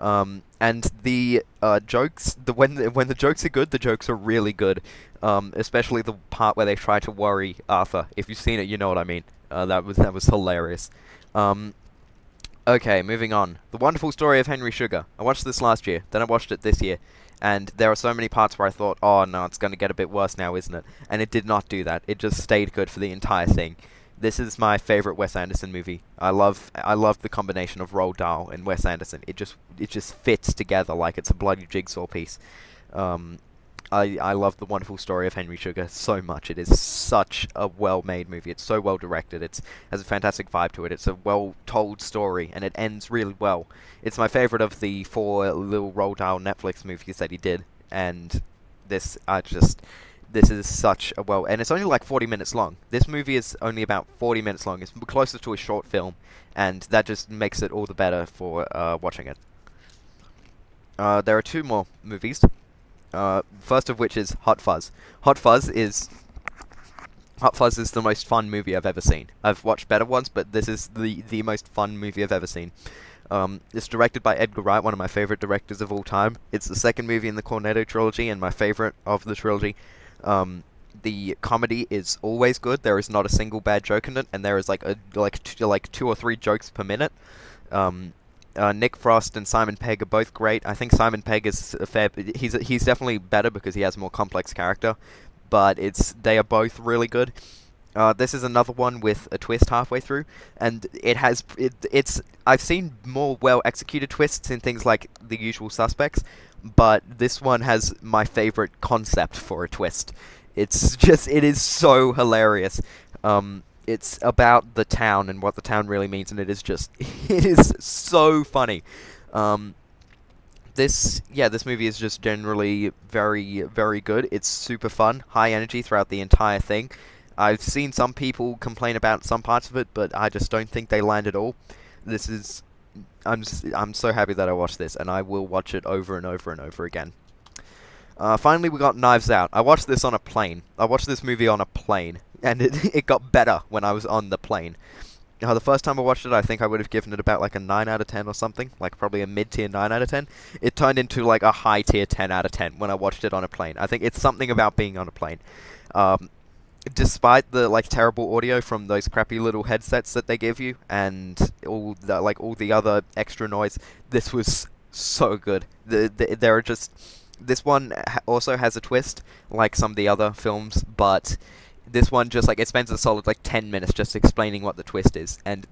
And the jokes, when the jokes are good, the jokes are really good. Especially the part where they try to worry Arthur. If you've seen it, you know what I mean. That was hilarious. Okay, moving on. The Wonderful Story of Henry Sugar. I watched this last year, then I watched it this year. And there are so many parts where I thought, oh no, it's going to get a bit worse now, isn't it? And it did not do that. It just stayed good for the entire thing. This is my favorite Wes Anderson movie. I love the combination of Roald Dahl and Wes Anderson. It just fits together like it's a bloody jigsaw piece. I love The Wonderful Story of Henry Sugar so much. It is such a well-made movie. It's so well directed. It has a fantastic vibe to it. It's a well-told story, and it ends really well. It's my favorite of the 4 little Roald Dahl Netflix movies that he did, and this is such a and it's only like 40 minutes long. This movie is only about 40 minutes long. It's closer to a short film, and that just makes it all the better for watching it. There are 2 more movies. First of which is Hot Fuzz. Hot Fuzz is the most fun movie I've ever seen. I've watched better ones, but this is the most fun movie I've ever seen. It's directed by Edgar Wright, one of my favorite directors of all time. It's the second movie in the Cornetto trilogy and my favorite of the trilogy. The comedy is always good. There is not a single bad joke in it, and there is like 2 or 3 jokes per minute. Nick Frost and Simon Pegg are both great. I think Simon Pegg is he's definitely better because he has a more complex character, but they are both really good. This is another one with a twist halfway through, and I've seen more well executed twists in things like The Usual Suspects, but this one has my favorite concept for a twist. It is so hilarious. It's about the town and what the town really means, and it is so funny. This movie is just generally very, very good. It's super fun, high energy throughout the entire thing. I've seen some people complain about some parts of it, but I just don't think they land at all. I'm so happy that I watched this, and I will watch it over and over and over again. Finally, we got Knives Out. I watched this on a plane. I watched this movie on a plane, and it got better when I was on the plane. The first time I watched it, I think I would have given it about like a 9 out of 10 or something, like probably a mid-tier 9 out of 10. It turned into like a high-tier 10 out of 10 when I watched it on a plane. I think it's something about being on a plane. Despite the like terrible audio from those crappy little headsets that they give you, and all the other extra noise, this was so good. This one also has a twist, like some of the other films, but this one just it spends a solid 10 minutes just explaining what the twist is, and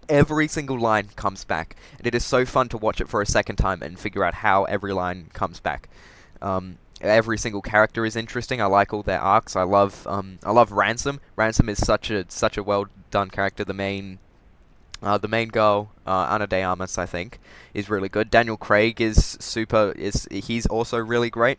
every single line comes back, and it is so fun to watch it for a second time and figure out how every line comes back. Every single character is interesting. I like all their arcs. I love Ransom. Ransom is such a well done character. The main girl, Ana de Armas, I think, is really good. Daniel Craig he's also really great.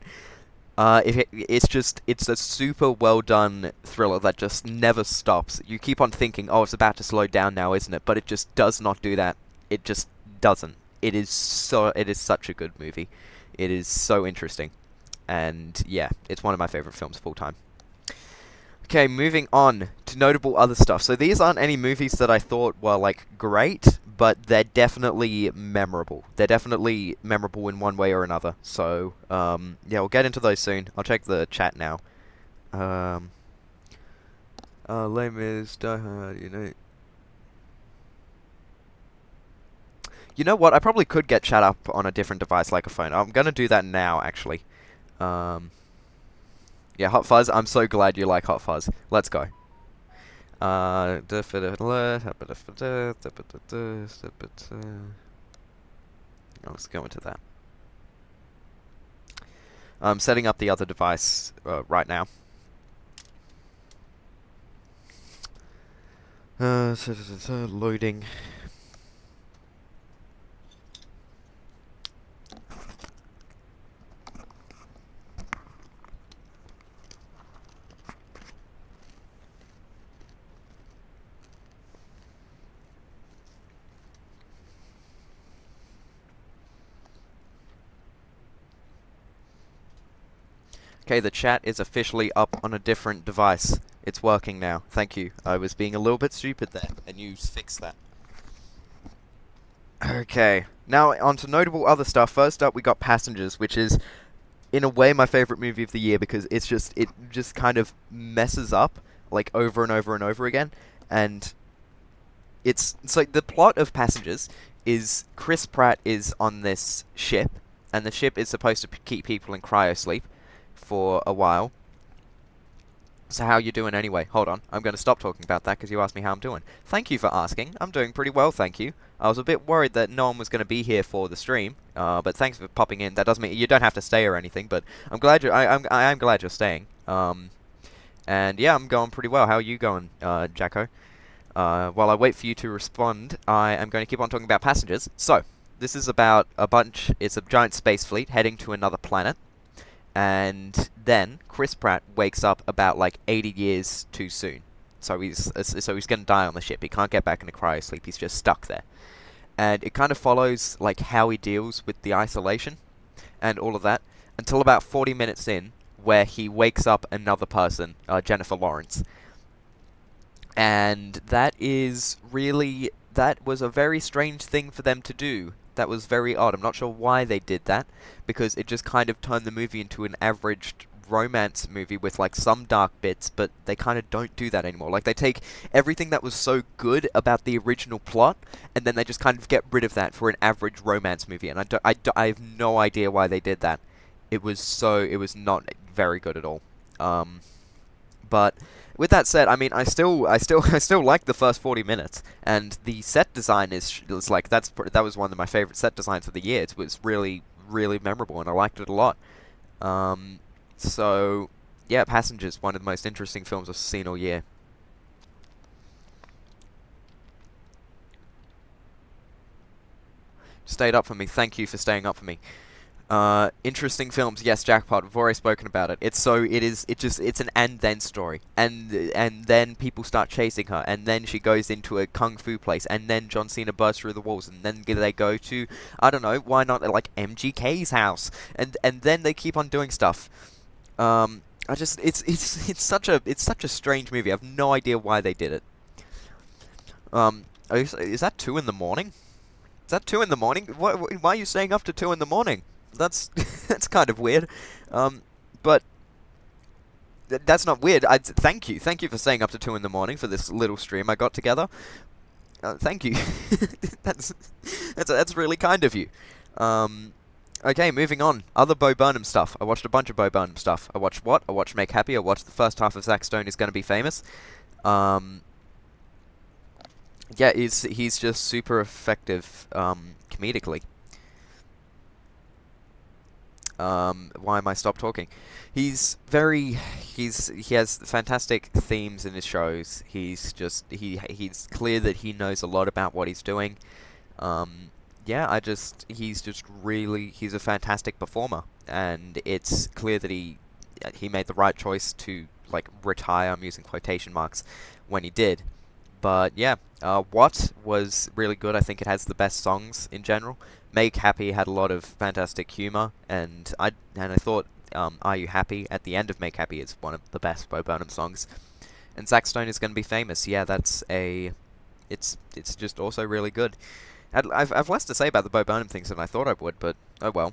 It's a super well done thriller that just never stops. You keep on thinking, oh, it's about to slow down now, isn't it? But it just does not do that. It just doesn't. It is such a good movie. It is so interesting. And yeah, it's one of my favorite films of all time. Okay, moving on to notable other stuff. So these aren't any movies that I thought were great, but they're definitely memorable. They're definitely memorable in one way or another. So yeah, we'll get into those soon. I'll check the chat now. Les Mis, Die Hard, You know what? I probably could get chat up on a different device like a phone. I'm gonna do that now, actually. Yeah, Hot Fuzz. I'm so glad you like Hot Fuzz. Let's go. Let's go into that. I'm setting up the other device right now. Loading. Okay, the chat is officially up on a different device. It's working now. Thank you. I was being a little bit stupid there, and you fixed that. Okay, now on to notable other stuff. First up, we got Passengers, which is, in a way, my favorite movie of the year because it just kind of messes up, like, over and over and over again. And it's like the plot of Passengers is Chris Pratt is on this ship, and the ship is supposed to keep people in cryosleep for a while. So how you doing anyway? Hold on, I'm going to stop talking about that because you asked me how I'm doing. Thank you for asking. I'm doing pretty well, thank you. I was a bit worried that no one was going to be here for the stream, but thanks for popping in. That doesn't mean you don't have to stay or anything, but I'm glad I'm glad you're staying. And yeah, I'm going pretty well. How are you going, Jacko? While I wait for you to respond, I am going to keep on talking about Passengers. So, this is about it's a giant space fleet heading to another planet. And then Chris Pratt wakes up about like 80 years too soon. So he's going to die on the ship. He can't get back into cryosleep. He's just stuck there. And it kind of follows like how he deals with the isolation and all of that until about 40 minutes in, where he wakes up another person, Jennifer Lawrence. And that was a very strange thing for them to do. That was very odd. I'm not sure why they did that, because it just kind of turned the movie into an average romance movie with like some dark bits, but they kind of don't do that anymore. Like they take everything that was so good about the original plot, and then they just kind of get rid of that for an average romance movie. And I have no idea why they did that. It was not very good at all. But with that said, I mean, I still like the first 40 minutes, and the set design is like that was one of my favorite set designs of the year. It was really memorable, and I liked it a lot. So yeah, Passengers, one of the most interesting films I've seen all year. Stayed up for me. Thank you for staying up for me. Interesting films, yes, Jackpot. We've already spoken about it. It's an and then story, and then people start chasing her, and then she goes into a kung fu place, and then John Cena bursts through the walls, and then they go to, I don't know, why not like MGK's house, and then they keep on doing stuff. It's such a strange movie. I have no idea why they did it. Is that 2 in the morning? Is that 2 in the morning? Why are you staying up to 2 in the morning? That's that's kind of weird, but that's not weird. Thank you for staying up to 2 in the morning for this little stream I got together. Thank you. that's really kind of you. Okay, moving on. Other Bo Burnham stuff. I watched a bunch of Bo Burnham stuff. I watched what? I watched Make Happy. I watched the first half of Zack Stone Is Gonna Be Famous. Yeah, he's just super effective comedically. Why am I stopped talking? He has fantastic themes in his shows. He's clear that he knows a lot about what he's doing. Yeah, he's a fantastic performer, and it's clear that he made the right choice to like retire, I'm using quotation marks, when he did. But yeah, What was really good. I think it has the best songs in general. Make Happy had a lot of fantastic humor, and I thought Are You Happy at the end of Make Happy is one of the best Bo Burnham songs. And Zack Stone Is Gonna Be Famous. Yeah, it's just also really good. I've less to say about the Bo Burnham things than I thought I would, but oh well.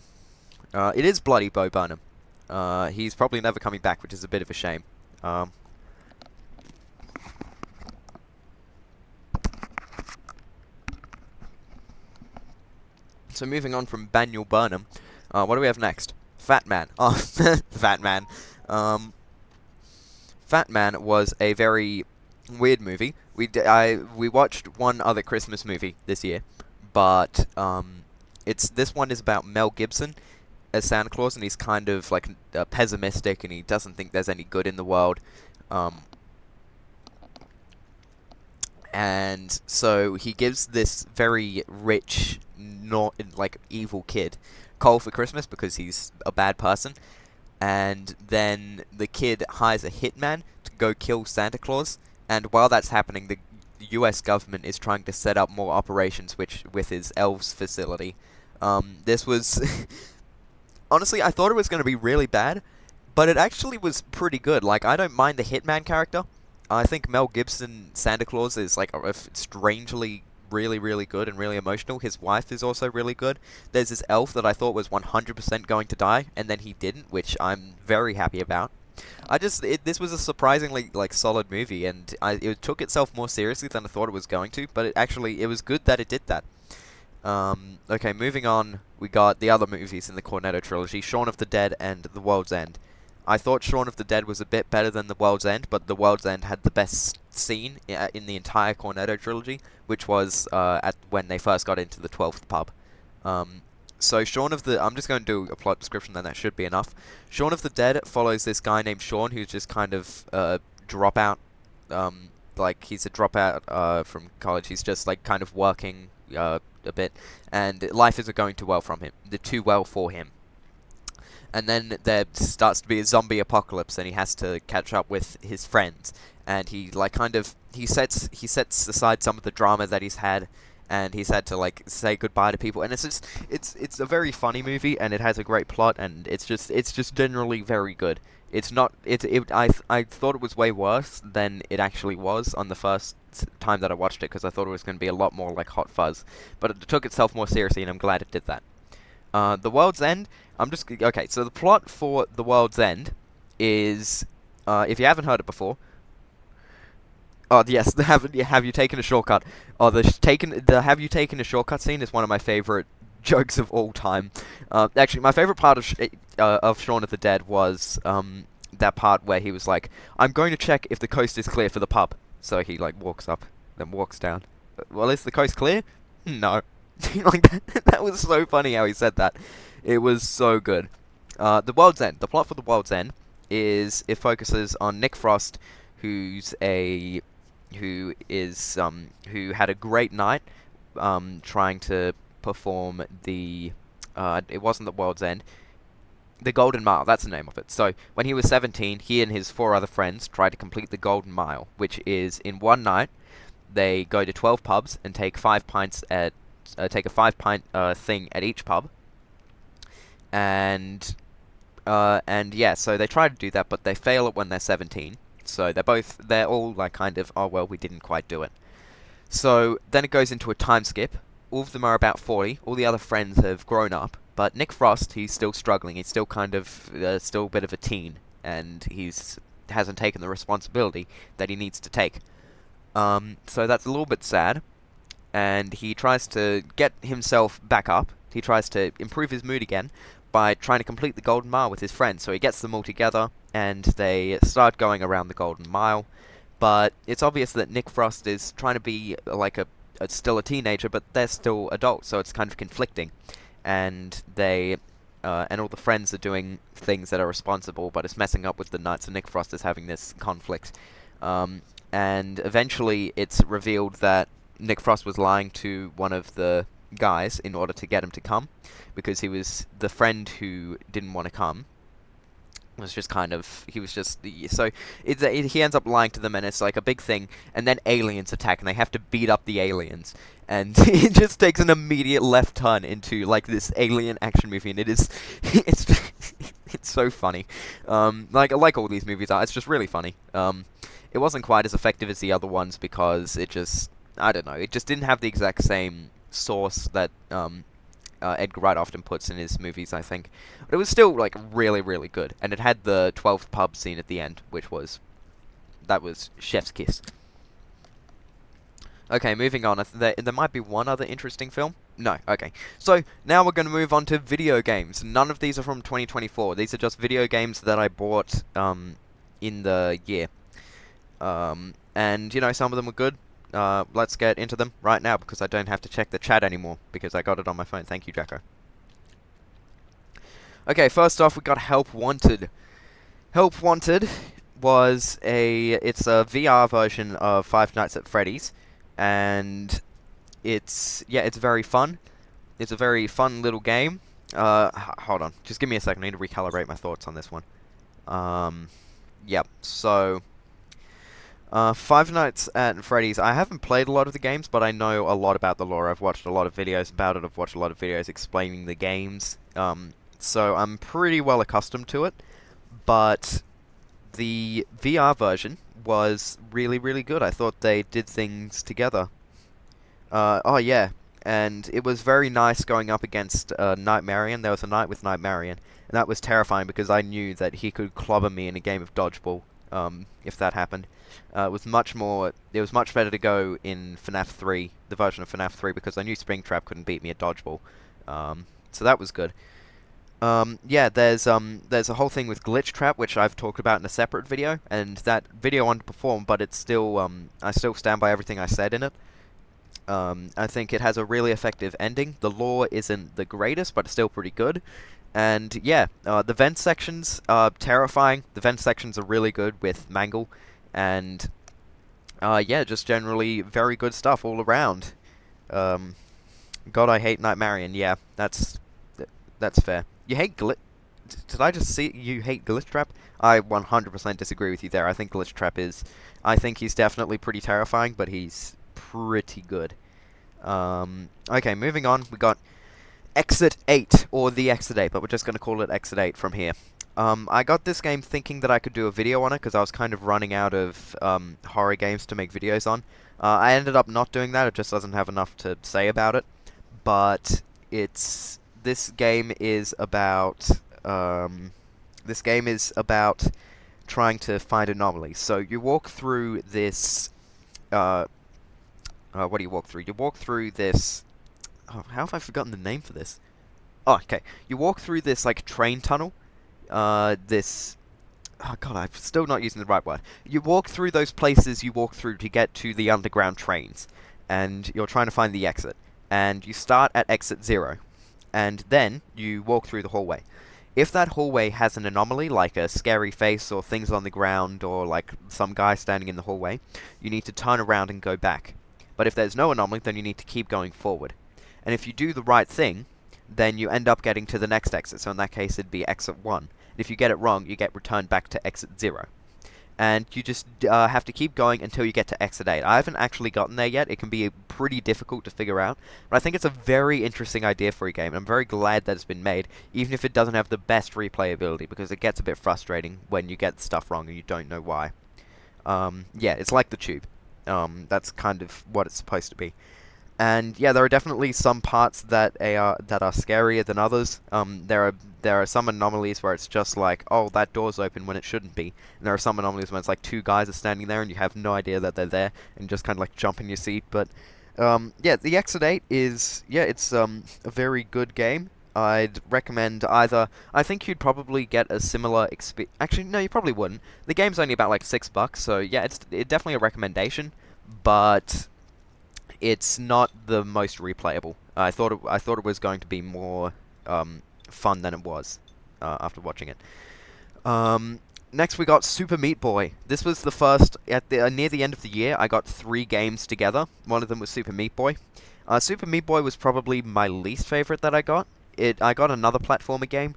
It is bloody Bo Burnham. He's probably never coming back, which is a bit of a shame. So moving on from Daniel Burnham, what do we have next? Fat Man. Oh, Fat Man. Fat Man was a very weird movie. We watched one other Christmas movie this year, but This one is about Mel Gibson as Santa Claus, and he's kind of like pessimistic, and he doesn't think there's any good in the world. And so he gives this very rich, not like evil kid coal for Christmas because he's a bad person. And then the kid hires a hitman to go kill Santa Claus. And while that's happening, the U.S. government is trying to set up more operations, with his elves facility. This was honestly, I thought it was going to be really bad, but it actually was pretty good. Like, I don't mind the hitman character. I think Mel Gibson Santa Claus is like strangely really, really good and really emotional. His wife is also really good. There's this elf that I thought was 100% going to die, and then he didn't, which I'm very happy about. This was a surprisingly like solid movie, and it took itself more seriously than I thought it was going to. But it was good that it did that. Okay, moving on. We got the other movies in the Cornetto trilogy: Shaun of the Dead and The World's End. I thought Shaun of the Dead was a bit better than The World's End, but The World's End had the best scene in the entire Cornetto trilogy, which was when they first got into the 12th pub. So I'm just going to do a plot description, then that should be enough. Shaun of the Dead follows this guy named Shaun, who's just kind of dropout. Like, he's a dropout from college. He's just like kind of working a bit, and life isn't going too well for him. And then there starts to be a zombie apocalypse, and he has to catch up with his friends. And he sets aside some of the drama that he's had, and he's had to like say goodbye to people. And it's a very funny movie, and it has a great plot, and it's just generally very good. I thought it was way worse than it actually was on the first time that I watched it, because I thought it was going to be a lot more like Hot Fuzz, but it took itself more seriously, and I'm glad it did that. The World's End. Okay. So the plot for The World's End is, if you haven't heard it before. Oh yes, have you taken a shortcut? Oh, the have you taken a shortcut scene is one of my favorite jokes of all time. Actually, my favorite part of Shaun of the Dead was that part where he was like, "I'm going to check if the coast is clear for the pub." So he like walks up, then walks down. Well, is the coast clear? No. Like that was so funny how he said that. It was so good. The World's End. The plot for The World's End is it focuses on Nick Frost, who had a great night trying to perform the it wasn't The World's End, the Golden Mile. That's the name of it. So when he was 17, he and his 4 other friends tried to complete the Golden Mile, which is in one night they go to 12 pubs and take 5 pints at take a 5-pint thing at each pub, and yeah, so they try to do that, but they fail it when they're 17. So they're all like kind of, oh well, we didn't quite do it. So then it goes into a time skip. All of them are about 40. All the other friends have grown up, but Nick Frost, he's still struggling. He's still kind of still a bit of a teen, and hasn't taken the responsibility that he needs to take. So that's a little bit sad. And he tries to get himself back up. He tries to improve his mood again by trying to complete the Golden Mile with his friends. So he gets them all together, and they start going around the Golden Mile. But it's obvious that Nick Frost is trying to be like still a teenager, but they're still adults, so it's kind of conflicting. And and all the friends are doing things that are responsible, but it's messing up with the night, so Nick Frost is having this conflict. And eventually it's revealed that Nick Frost was lying to one of the guys in order to get him to come, because the friend who didn't want to come was just kind of, he ends up lying to them, and it's like a big thing, and then aliens attack, and they have to beat up the aliens, and it just takes an immediate left turn into like this alien action movie, and it's so funny. Like all these movies are, it's just really funny. It wasn't quite as effective as the other ones because I don't know, it just didn't have the exact same source that Edgar Wright often puts in his movies, I think. But it was still like really, really good, and it had the 12th pub scene at the end, which was chef's kiss. Okay, moving on. There might be one other interesting film. No, okay. So now we're going to move on to video games. None of these are from 2024. These are just video games that I bought in the year. And you know, some of them were good, let's get into them right now because I don't have to check the chat anymore because I got it on my phone. Thank you, Jacko. Okay, first off, we got Help Wanted. Help Wanted it's a VR version of Five Nights at Freddy's, and it's very fun. It's a very fun little game. Hold on, just give me a second. I need to recalibrate my thoughts on this one. Yep. So, Five Nights at Freddy's. I haven't played a lot of the games, but I know a lot about the lore. I've watched a lot of videos about it. I've watched a lot of videos explaining the games. So I'm pretty well accustomed to it. But the VR version was really, really good. I thought they did things together. Oh yeah, and it was very nice going up against Nightmarion. There was a night with Nightmarion, and that was terrifying because I knew that he could clobber me in a game of dodgeball if that happened. It was much better to go in FNAF 3, the version of FNAF 3, because I knew Springtrap couldn't beat me at dodgeball. So that was good. Yeah, there's a whole thing with Glitch Trap, which I've talked about in a separate video, and that video underperformed, but it's still, I still stand by everything I said in it. I think it has a really effective ending. The lore isn't the greatest, but it's still pretty good. And yeah, the vent sections are terrifying. The vent sections are really good with Mangle, and yeah, just generally very good stuff all around. God, I hate Nightmarion. Yeah, that's fair. You hate Glitch? Did I just see you hate Glitch Trap? I 100% disagree with you there. I think Glitch Trap is... I think he's definitely pretty terrifying, but he's pretty good. Okay, moving on. We got Exit 8, or the Exit 8, but we're just going to call it Exit 8 from here. I got this game thinking that I could do a video on it, because I was kind of running out of horror games to make videos on. I ended up not doing that. It just doesn't have enough to say about it. But this game is about trying to find anomalies. So you walk through this. What do you walk through? You walk through this. Oh, how have I forgotten the name for this? Oh, okay. You walk through this like train tunnel. This. Oh god, I'm still not using the right word. You walk through those places you walk through to get to the underground trains, and you're trying to find the exit. And you start at exit 0. And then you walk through the hallway. If that hallway has an anomaly, like a scary face or things on the ground or like some guy standing in the hallway, you need to turn around and go back. But if there's no anomaly, then you need to keep going forward. And if you do the right thing, then you end up getting to the next exit. So in that case, it'd be exit 1. And if you get it wrong, you get returned back to exit 0. And you just have to keep going until you get to exit 8. I haven't actually gotten there yet. It can be pretty difficult to figure out. But I think it's a very interesting idea for a game. And I'm very glad that it's been made, even if it doesn't have the best replayability, because it gets a bit frustrating when you get stuff wrong and you don't know why. Yeah, it's like the Tube. That's kind of what it's supposed to be. And yeah, there are definitely some parts that are scarier than others. There are some anomalies where it's just like, oh, that door's open when it shouldn't be. And there are some anomalies when it's like 2 guys are standing there and you have no idea that they're there and just kind of like jump in your seat. But yeah, the Exit 8 is, yeah, it's a very good game. I'd recommend either... I think you'd probably get a similar experience... Actually, no, you probably wouldn't. The game's only about like $6, so yeah, it's definitely a recommendation. But it's not the most replayable. I thought it was going to be more fun than it was after watching it. Next we got Super Meat Boy. This was the first near the end of the year. I got 3 games together. One of them was Super Meat Boy. Super Meat Boy was probably my least favorite that I got. I got another platformer game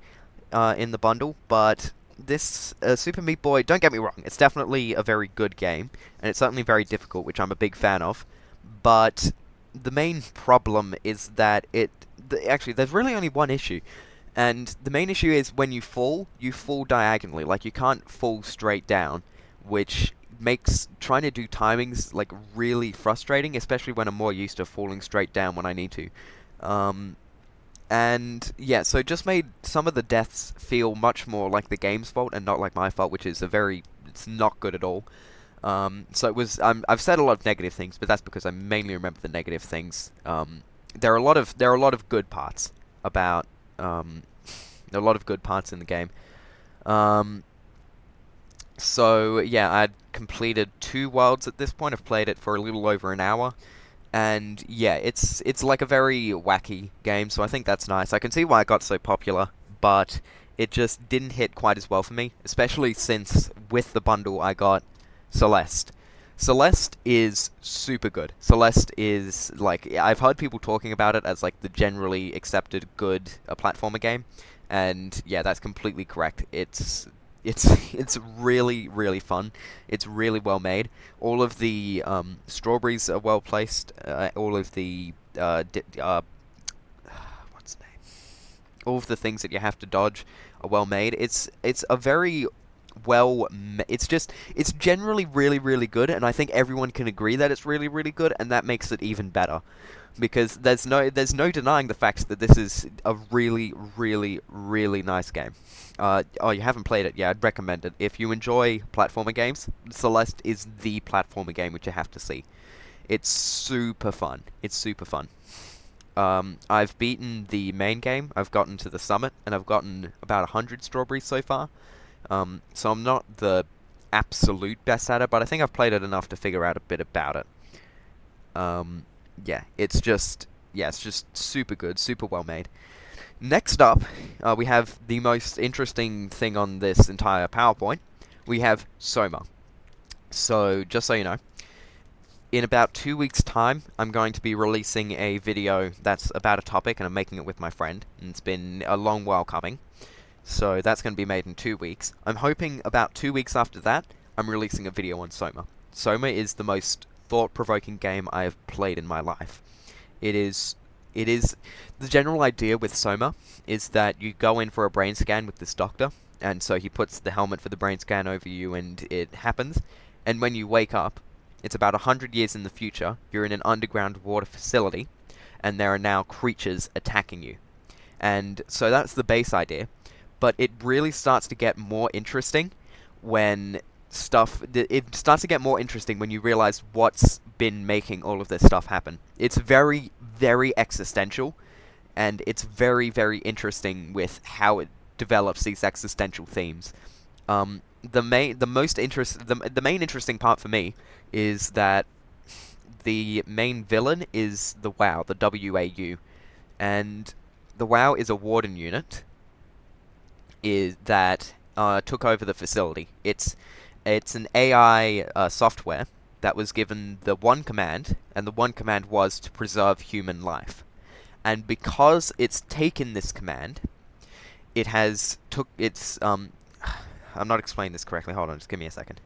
in the bundle, but this Super Meat Boy, don't get me wrong, it's definitely a very good game, and it's certainly very difficult, which I'm a big fan of. But the main problem is that actually, there's really only one issue. And the main issue is when you fall diagonally. Like, you can't fall straight down, which makes trying to do timings, like, really frustrating, especially when I'm more used to falling straight down when I need to. And, yeah, so it just made some of the deaths feel much more like the game's fault and not like my fault, which is it's not good at all. So it was, I've said a lot of negative things, but that's because I mainly remember the negative things. There are a lot of good parts about, there are a lot of good parts in the game. So yeah, completed 2 worlds at this point. I've played it for a little over an hour. And yeah, it's like a very wacky game, so I think that's nice. I can see why it got so popular, but it just didn't hit quite as well for me, especially since with the bundle I got Celeste. Celeste is super good. Celeste is, like, I've heard people talking about it as like the generally accepted good platformer game, and yeah, that's completely correct. It's really, really fun. It's really well made. All of the strawberries are well placed. All of the what's the name? All of the things that you have to dodge are well made. It's a very it's generally really, really good, and I think everyone can agree that it's really, really good, and that makes it even better. Because there's no denying the fact that this is a really, really, really nice game. Oh, you haven't played it? Yeah, I'd recommend it. If you enjoy platformer games, Celeste is the platformer game which you have to see. It's super fun. It's super fun. I've beaten the main game, I've gotten to the summit, and I've gotten about 100 strawberries so far. So I'm not the absolute best at it, but I think I've played it enough to figure out a bit about it. Yeah, it's just super good, super well made. Next up, we have the most interesting thing on this entire PowerPoint. We have Soma. So, just so you know, in about 2 weeks' time, I'm going to be releasing a video that's about a topic, and I'm making it with my friend, and it's been a long while coming. So that's going to be made in 2 weeks. I'm hoping about 2 weeks after that, I'm releasing a video on Soma. Soma is the most thought-provoking game I have played in my life. It is the general idea with Soma is that you go in for a brain scan with this doctor, and so he puts the helmet for the brain scan over you, and it happens. And when you wake up, it's about 100 years in the future. You're in an underground water facility, and there are now creatures attacking you. And so that's the base idea. But it really starts to get more interesting when it starts to get more interesting when you realize what's been making all of this stuff happen. It's very, very existential, and it's very, very interesting with how it develops these existential themes. The main interesting part for me is that the main villain is the WoW, the WAU, and the WoW is a warden unit that took over the facility. It's an AI software that was given the one command, and the one command was to preserve human life. And because it's taken this command, it has took its I'm not explaining this correctly. Hold on, just give me a second.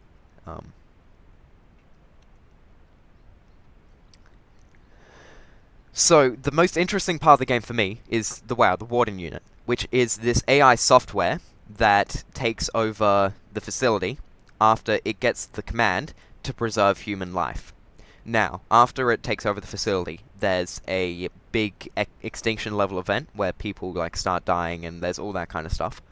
So the most interesting part of the game for me is the WoW, the Warden unit, which is this AI software that takes over the facility after it gets the command to preserve human life. Now, after it takes over the facility, there's a big extinction level event where people like start dying, and there's all that kind of stuff.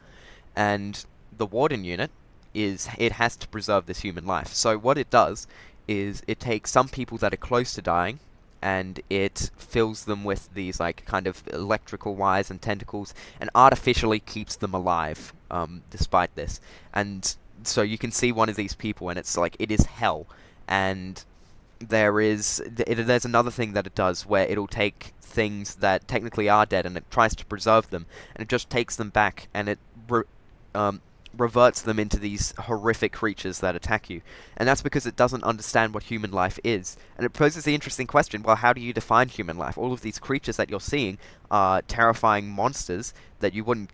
And the Warden unit it has to preserve this human life. So what it does is it takes some people that are close to dying, and it fills them with these like kind of electrical wires and tentacles, and artificially keeps them alive despite this. And so you can see one of these people, and it's like, it is hell. And there's another thing that it does where it'll take things that technically are dead, and it tries to preserve them, and it just takes them back, and it reverts them into these horrific creatures that attack you. And that's because it doesn't understand what human life is. And it poses the interesting question, well, how do you define human life? All of these creatures that you're seeing are terrifying monsters that you wouldn't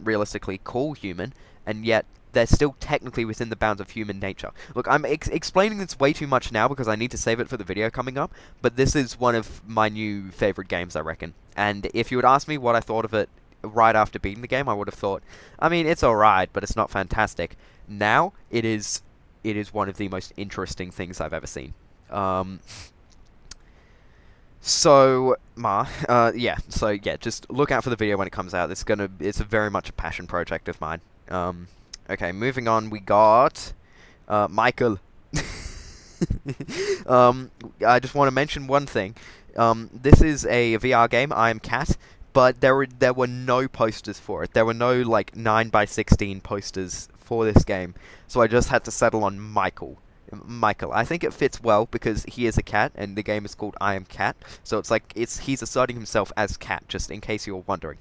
realistically call human, and yet they're still technically within the bounds of human nature. Look, I'm explaining this way too much now because I need to save it for the video coming up, but this is one of my new favorite games, I reckon. And if you would ask me what I thought of it right after beating the game, I would have thought, I mean, it's alright, but it's not fantastic. Now, it is one of the most interesting things I've ever seen. So just look out for the video when it comes out. It's very much a passion project of mine. Okay, moving on, we got Michael. I just want to mention one thing. This is a VR game. I am Cat, but there were no posters for it. There were no like 9 by 16 posters for this game, so I just had to settle on Michael. Michael. I think it fits well because he is a cat, and the game is called I Am Cat. So it's like he's asserting himself as cat, just in case you're wondering.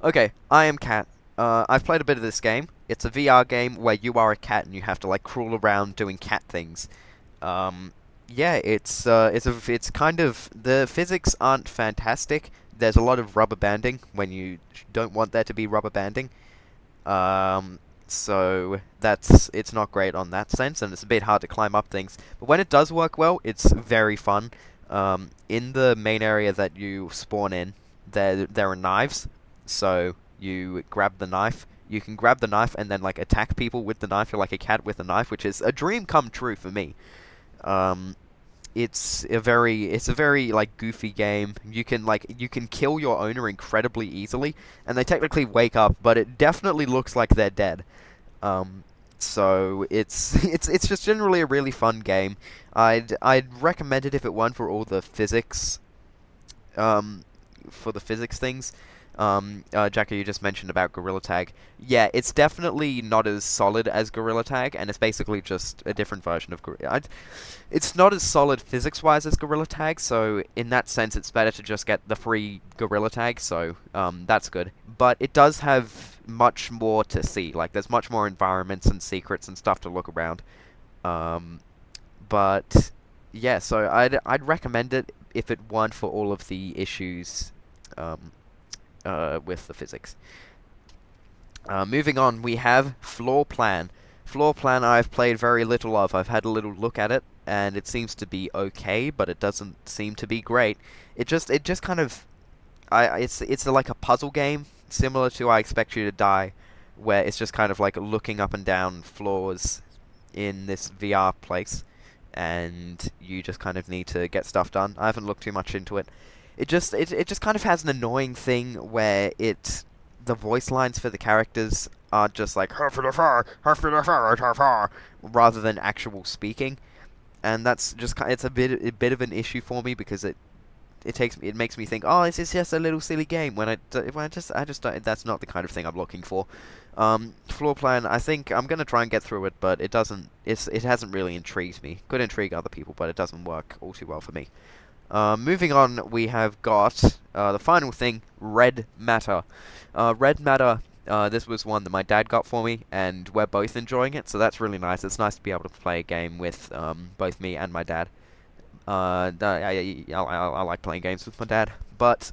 Okay, I Am Cat. I've played a bit of this game. It's a VR game where you are a cat and you have to like crawl around doing cat things. Yeah, it's kind of, the physics aren't fantastic. There's a lot of rubber banding when you don't want there to be rubber banding. So it's not great on that sense, and it's a bit hard to climb up things. But when it does work well, it's very fun. In the main area that you spawn in, there are knives. So you grab the knife. You can grab the knife and then like attack people with the knife. You're like a cat with a knife, which is a dream come true for me. It's a very like goofy game. You can kill your owner incredibly easily, and they technically wake up, but it definitely looks like they're dead. So it's just generally a really fun game. I'd recommend it if it weren't for all the physics, for the physics things. Jacko, you just mentioned about Gorilla Tag. Yeah, it's definitely not as solid as Gorilla Tag, and it's basically just a different version of Gorilla. It's not as solid physics-wise as Gorilla Tag, so in that sense, it's better to just get the free Gorilla Tag. So that's good. But it does have much more to see. Like, there's much more environments and secrets and stuff to look around. But yeah, so I'd recommend it if it weren't for all of the issues. With the physics. Moving on, we have Floor Plan. Floor Plan I've played very little of. I've had a little look at it, and it seems to be okay, but it doesn't seem to be great. It just kind of, it's like a puzzle game, similar to I Expect You to Die, where it's just kind of like looking up and down floors in this VR place, and you just kind of need to get stuff done. I haven't looked too much into it. It just kind of has an annoying thing where the voice lines for the characters are just like rather than actual speaking, and that's just it's a bit of an issue for me because it makes me think, oh, this is just a little silly game when I just don't, that's not the kind of thing I'm looking for. Floor Plan, I think I'm gonna try and get through it, but it hasn't really intrigued me. Could intrigue other people, but it doesn't work all too well for me. Moving on, we have got the final thing, Red Matter. Red Matter, this was one that my dad got for me, and we're both enjoying it, so that's really nice. It's nice to be able to play a game with both me and my dad. I like playing games with my dad, but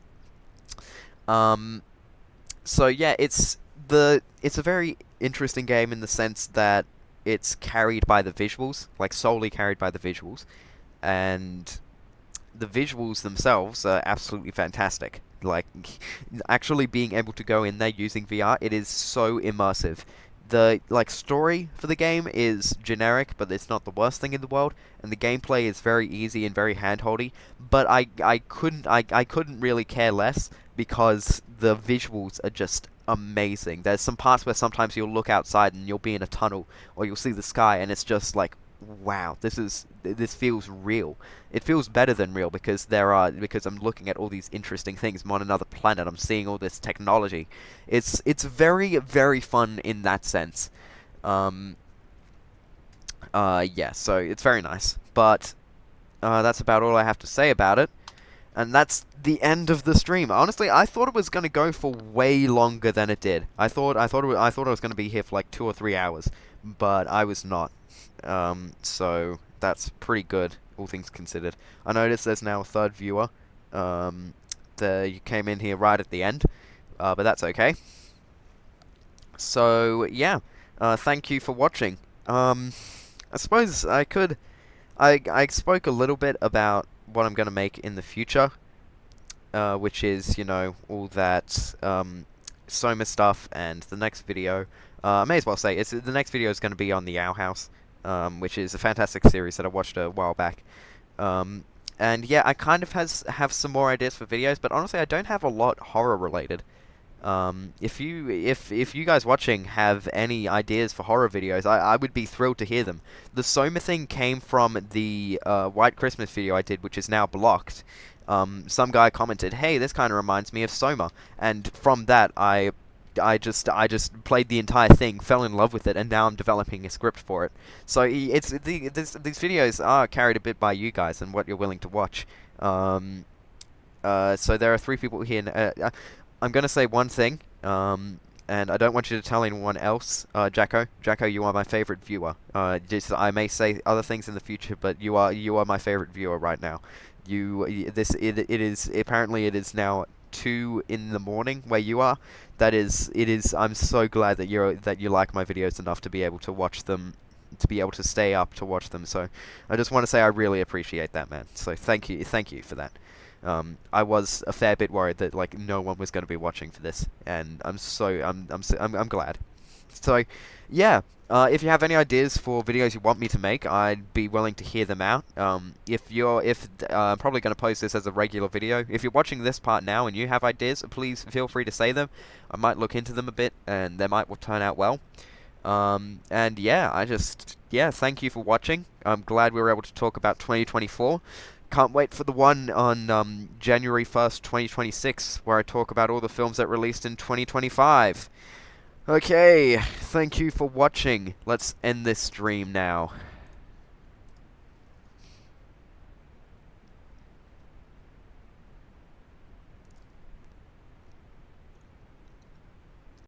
so yeah, it's a very interesting game in the sense that it's carried by the visuals, like solely carried by the visuals, and the visuals themselves are absolutely fantastic. Like, actually being able to go in there using VR, it is so immersive. The, like, story for the game is generic, but it's not the worst thing in the world, and the gameplay is very easy and very handholdy, but I couldn't really care less because the visuals are just amazing. There's some parts where sometimes you'll look outside and you'll be in a tunnel, or you'll see the sky, and it's just like, wow, this feels real. It feels better than real because I'm looking at all these interesting things. I'm on another planet. I'm seeing all this technology. It's very, very fun in that sense. Yeah, so it's very nice. But that's about all I have to say about it. And that's the end of the stream. Honestly, I thought it was going to go for way longer than it did. I thought I was going to be here for like 2 or 3 hours, but I was not. So that's pretty good, all things considered. I noticed there's now a third viewer. You came in here right at the end, but that's okay. So yeah, thank you for watching. I suppose I spoke a little bit about what I'm gonna make in the future, which is, you know, all that Soma stuff, and the next video. I may as well say the next video is going to be on the Owl House. Which is a fantastic series that I watched a while back. And yeah, I kind of have some more ideas for videos, but honestly, I don't have a lot horror related. If you guys watching have any ideas for horror videos, I would be thrilled to hear them. The Soma thing came from the White Christmas video I did, which is now blocked. some guy commented, "Hey, this kind of reminds me of Soma," and from that, I just played the entire thing, fell in love with it, and now I'm developing a script for it. So these videos are carried a bit by you guys and what you're willing to watch. Um, so there are three people here. I'm gonna say one thing, and I don't want you to tell anyone else. Jacko, you are my favorite viewer. I may say other things in the future, but you are my favorite viewer right now. It is apparently it is now 2 in the morning where you are. It is. I'm so glad that you like my videos enough to be able to watch them, to be able to stay up to watch them. So I just want to say I really appreciate that, man. So thank you for that. I was a fair bit worried that like no one was going to be watching for this, and I'm glad. So, yeah. If you have any ideas for videos you want me to make, I'd be willing to hear them out. I'm probably going to post this as a regular video. If you're watching this part now and you have ideas, please feel free to say them. I might look into them a bit, and they might turn out well. And yeah, yeah, thank you for watching. I'm glad we were able to talk about 2024. Can't wait for the one on January 1st, 2026, where I talk about all the films that released in 2025. Okay, thank you for watching. Let's end this stream now.